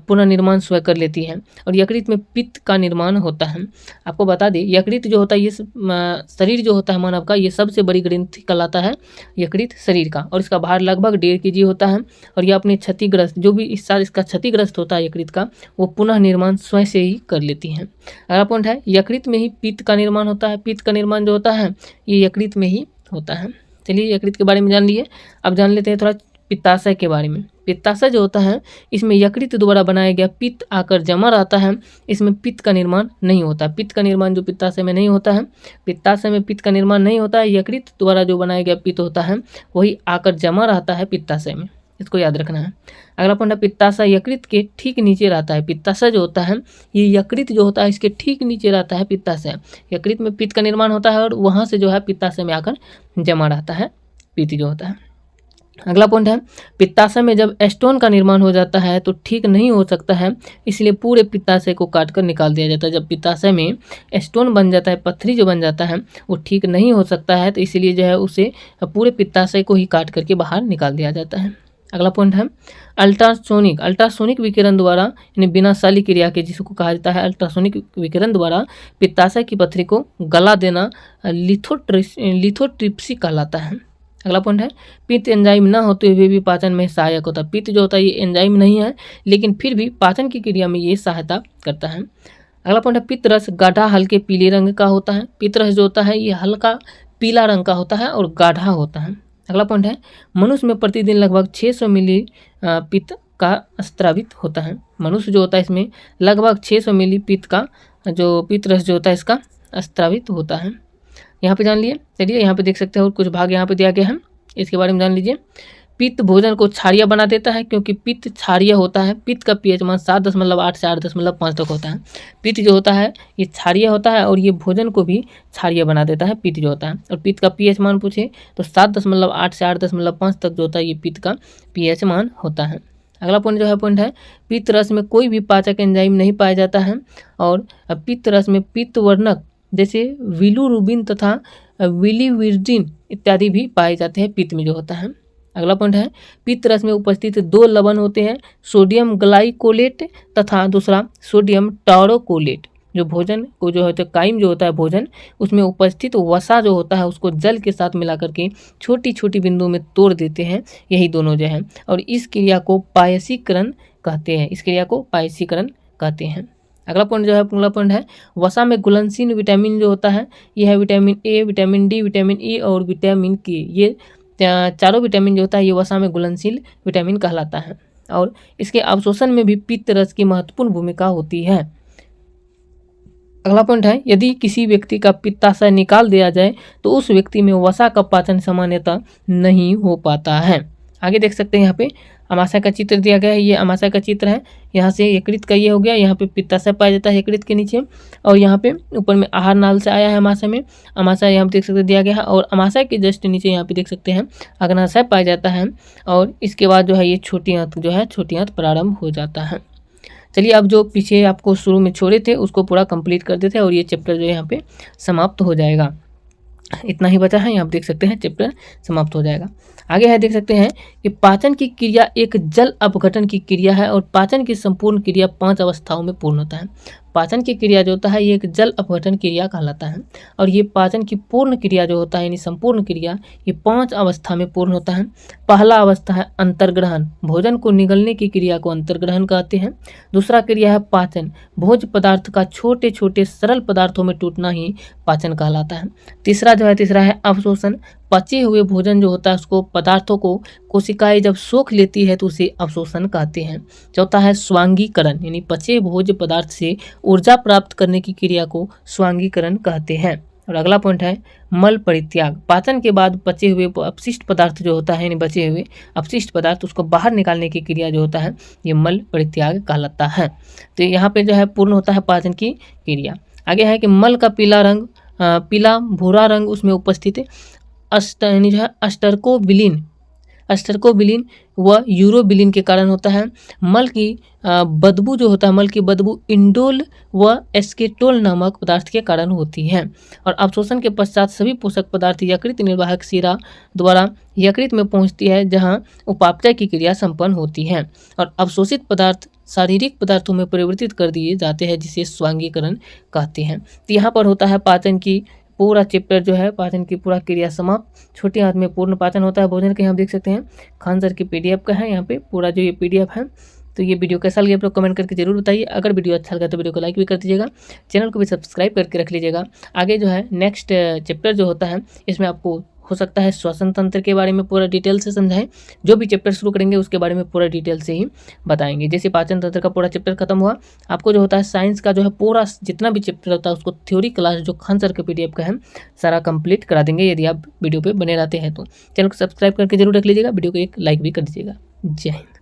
पुनर्निर्माण स्वयं कर लेती है और यकृत में पित्त का निर्माण होता है। आपको बता दें यकृत जो होता है ये शरीर जो होता है मानव का, ये सबसे बड़ी ग्रंथि कहलाता है यकृत शरीर का और इसका भार लगभग 1.5 kg होता है और यह अपने क्षतिग्रस्त जो भी हिस्सा इसका क्षतिग्रस्त होता है यकृत का वो पुनः निर्माण स्वयं से ही कर लेती हैं। अगला पॉइंट है यकृत में ही पित्त का निर्माण होता है। पित्त का निर्माण जो होता है ये यकृत में ही होता है। चलिए यकृत के बारे में जान लिए, अब जान लेते हैं थोड़ा पित्ताशय के बारे में। पित्ताशय जो होता है इसमें यकृत द्वारा बनाया गया पित्त आकर जमा रहता है, इसमें पित्त का निर्माण नहीं होता। पित्त का निर्माण जो पित्ताशय में नहीं होता है, पित्ताशय में पित्त का निर्माण नहीं होता है, यकृत द्वारा जो बनाया गया पित्त होता है वही आकर जमा रहता है पित्ताशय में, इसको याद रखना है। अगला पॉइंट है पित्ताशय यकृत के ठीक नीचे रहता है। पित्ताशय जो होता है ये यकृत जो होता है इसके ठीक नीचे रहता है पित्ताशय। यकृत में पित्त का निर्माण होता है और वहाँ से जो है पित्ताशय में आकर जमा रहता है पित्त जो होता है। अगला पॉइंट है पित्ताशय में जब स्टोन का निर्माण हो जाता है तो ठीक नहीं हो सकता है, इसलिए पूरे पित्ताशय को काटकर निकाल दिया जाता है। जब पित्ताशय में स्टोन बन जाता है, पत्थरी जो बन जाता है वो ठीक नहीं हो सकता है, तो इसलिए जो है उसे पूरे पित्ताशय को ही काट करके बाहर निकाल दिया जाता है। अगला पॉइंट है अल्ट्रासोनिक विकिरण द्वारा यानी बिना साली क्रिया के जिसको कहा जाता है अल्ट्रासोनिक विकिरण द्वारा पित्ताशय की पत्थरी को गला देना लिथोट्रिप्सी कहलाता है। अगला पॉइंट है पित्त एंजाइम न होते हुए भी पाचन में सहायक होता है। पित्त जो होता है ये एंजाइम नहीं है लेकिन फिर भी पाचन की क्रिया में ये सहायता करता है। अगला पॉइंट है पित्त रस गाढ़ा हल्के पीले रंग का होता है। पित्त रस जो होता है ये हल्का पीला रंग का होता है और गाढ़ा होता है। अगला पॉइंट है मनुष्य में प्रतिदिन लगभग 600 मिली पित्त का स्त्रावित होता है। मनुष्य जो होता है इसमें लगभग 600 मिली पित्त का जो पित्त रस जो होता है इसका स्त्रावित होता है। यहाँ पे जान लिए। चलिए यहाँ पे देख सकते हैं और कुछ भाग यहाँ पे दिया गया है, इसके बारे में जान लीजिए। पित्त भोजन को क्षारीय बना देता है क्योंकि पित्त क्षारीय होता है। पित्त का pH मान 7.8 से 8.5 तक होता है। पित्त जो होता है ये क्षारीय होता है और ये भोजन को भी क्षारीय बना देता है पित्त जो होता है। और पित्त का pH मान पूछे तो 7.8 से 8.5 तक जो होता है ये पित्त का pH मान होता है। अगला पॉइंट जो है पॉइंट है पित्त रस में कोई भी पाचक एंजाइम नहीं पाया जाता है और पित्त रस में पित्त वर्णक जैसे बिलिरुबिन तथा बिलिवर्जिन इत्यादि भी पाए जाते हैं पित्त में जो होता है। अगला पॉइंट है पित्त रस में उपस्थित 2 लवण होते हैं, सोडियम ग्लाइकोलेट तथा दूसरा सोडियम टॉरोकोलेट। जो भोजन को जो होता है काइम जो होता है भोजन उसमें उपस्थित वसा जो होता है उसको जल के साथ मिला करके छोटी छोटी बिंदुओं में तोड़ देते हैं, यही दोनों जो है और इस क्रिया को पायसीकरण कहते हैं। इस क्रिया को पायसीकरण कहते हैं। अगला पॉइंट जो है अगला पॉइंट है वसा में घुलनशील विटामिन जो होता है यह है vitamin A, vitamin D, vitamin E और विटामिन के। ये चारों विटामिन जो होता है ये वसा में घुलनशील विटामिन कहलाता है और इसके अवशोषण में भी पित्त रस की महत्वपूर्ण भूमिका होती है। अगला पॉइंट है यदि किसी व्यक्ति का पित्ताशय निकाल दिया जाए तो उस व्यक्ति में वसा का पाचन सामान्यतः नहीं हो पाता है। आगे देख सकते हैं यहाँ पे अमाशय का चित्र दिया गया है, ये अमाशय का चित्र है। यहाँ से यकृत का ये हो गया, यहाँ पे पित्ताशय पाया जाता है यकृत के नीचे और यहाँ पे ऊपर में आहार नाल से आया है अमाशय में। अमाशय यहाँ पे देख सकते हैं दिया गया है और अमाशय के जस्ट नीचे यहाँ पे देख सकते हैं अग्नाशय पाया जाता है और इसके बाद जो है ये छोटी आंत जो है छोटी आंत प्रारंभ हो जाता है। चलिए अब जो पीछे आपको शुरू में छोड़े थे उसको पूरा कंप्लीट कर देते हैं और ये चैप्टर जो है यहाँ पे समाप्त हो जाएगा। इतना ही बचा है, यहाँ आप देख सकते हैं चैप्टर समाप्त हो जाएगा। आगे है देख सकते हैं कि पाचन की क्रिया एक जल अपघटन की क्रिया है और पाचन की संपूर्ण क्रिया 5 अवस्थाओं में पूर्ण होता है। पाचन की क्रिया जो होता है ये एक जल अपघटन क्रिया कहलाता है और ये पाचन की पूर्ण क्रिया जो होता है यानी संपूर्ण क्रिया ये 5 अवस्था में पूर्ण होता है। पहला अवस्था है अंतर्ग्रहण, भोजन को निगलने की क्रिया को अंतर्ग्रहण कहते हैं। दूसरा क्रिया है पाचन, भोज्य पदार्थ का छोटे छोटे सरल पदार्थों में टूटना ही पाचन कहलाता है। तीसरा है अवशोषण, पचे हुए भोजन जो होता है उसको पदार्थों को कोशिकाएं जब सोख लेती है तो उसे अवशोषण कहते हैं। चौथा है स्वांगीकरण, यानी पचे भोज्य पदार्थ से ऊर्जा प्राप्त करने की क्रिया को स्वांगीकरण कहते हैं। और अगला पॉइंट है मल परित्याग। पाचन के बाद बचे हुए अपशिष्ट पदार्थ जो होता है, यानी बचे हुए अपशिष्ट पदार्थ उसको बाहर निकालने की क्रिया जो होता है ये मल परित्याग कहलाता है। तो यहाँ पे जो है पूर्ण होता है पाचन की क्रिया। आगे है कि मल का पीला भूरा रंग उसमें उपस्थित यानी जो है अस्टरकोबिलिन व यूरोबिलिन के कारण होता है। मल की बदबू जो होता है, मल की बदबू इंडोल व एस्केटोल नामक पदार्थ के कारण होती है। और अवशोषण के पश्चात सभी पोषक पदार्थ यकृत निर्वाहक शिरा द्वारा यकृत में पहुंचती है, जहां उपापचय की क्रिया संपन्न होती है और अवशोषित पदार्थ शारीरिक पदार्थों में परिवर्तित कर दिए जाते हैं, जिसे स्वांगीकरण कहते हैं। तो यहाँ पर होता है पाचन की पूरा चैप्टर जो है, पाचन की पूरा क्रिया समाप्त। छोटी आंत में पूर्ण पाचन होता है भोजन के, यहाँ देख सकते हैं खान सर की पीडीएफ का है यहाँ पे पूरा जो ये पीडीएफ है। तो ये वीडियो कैसा लगे आप लोग कमेंट करके जरूर बताइए। अगर वीडियो अच्छा लगा तो वीडियो को लाइक भी कर दीजिएगा, चैनल को भी सब्सक्राइब करके रख लीजिएगा। आगे जो है नेक्स्ट चैप्टर जो होता है इसमें आपको हो सकता है श्वसन तंत्र के बारे में पूरा डिटेल से समझाएं। जो भी चैप्टर शुरू करेंगे उसके बारे में पूरा डिटेल से ही बताएंगे। जैसे पाचन तंत्र का पूरा चैप्टर खत्म हुआ, आपको जो होता है साइंस का जो है पूरा जितना भी चैप्टर होता है उसको थ्योरी क्लास जो खान सर के पीडीएफ का है सारा कंप्लीट करा देंगे, यदि आप वीडियो पे बने रहते हैं तो। चैनल को सब्सक्राइब करके जरूर रख लीजिएगा, वीडियो को एक लाइक भी कर दीजिएगा। जय हिंद।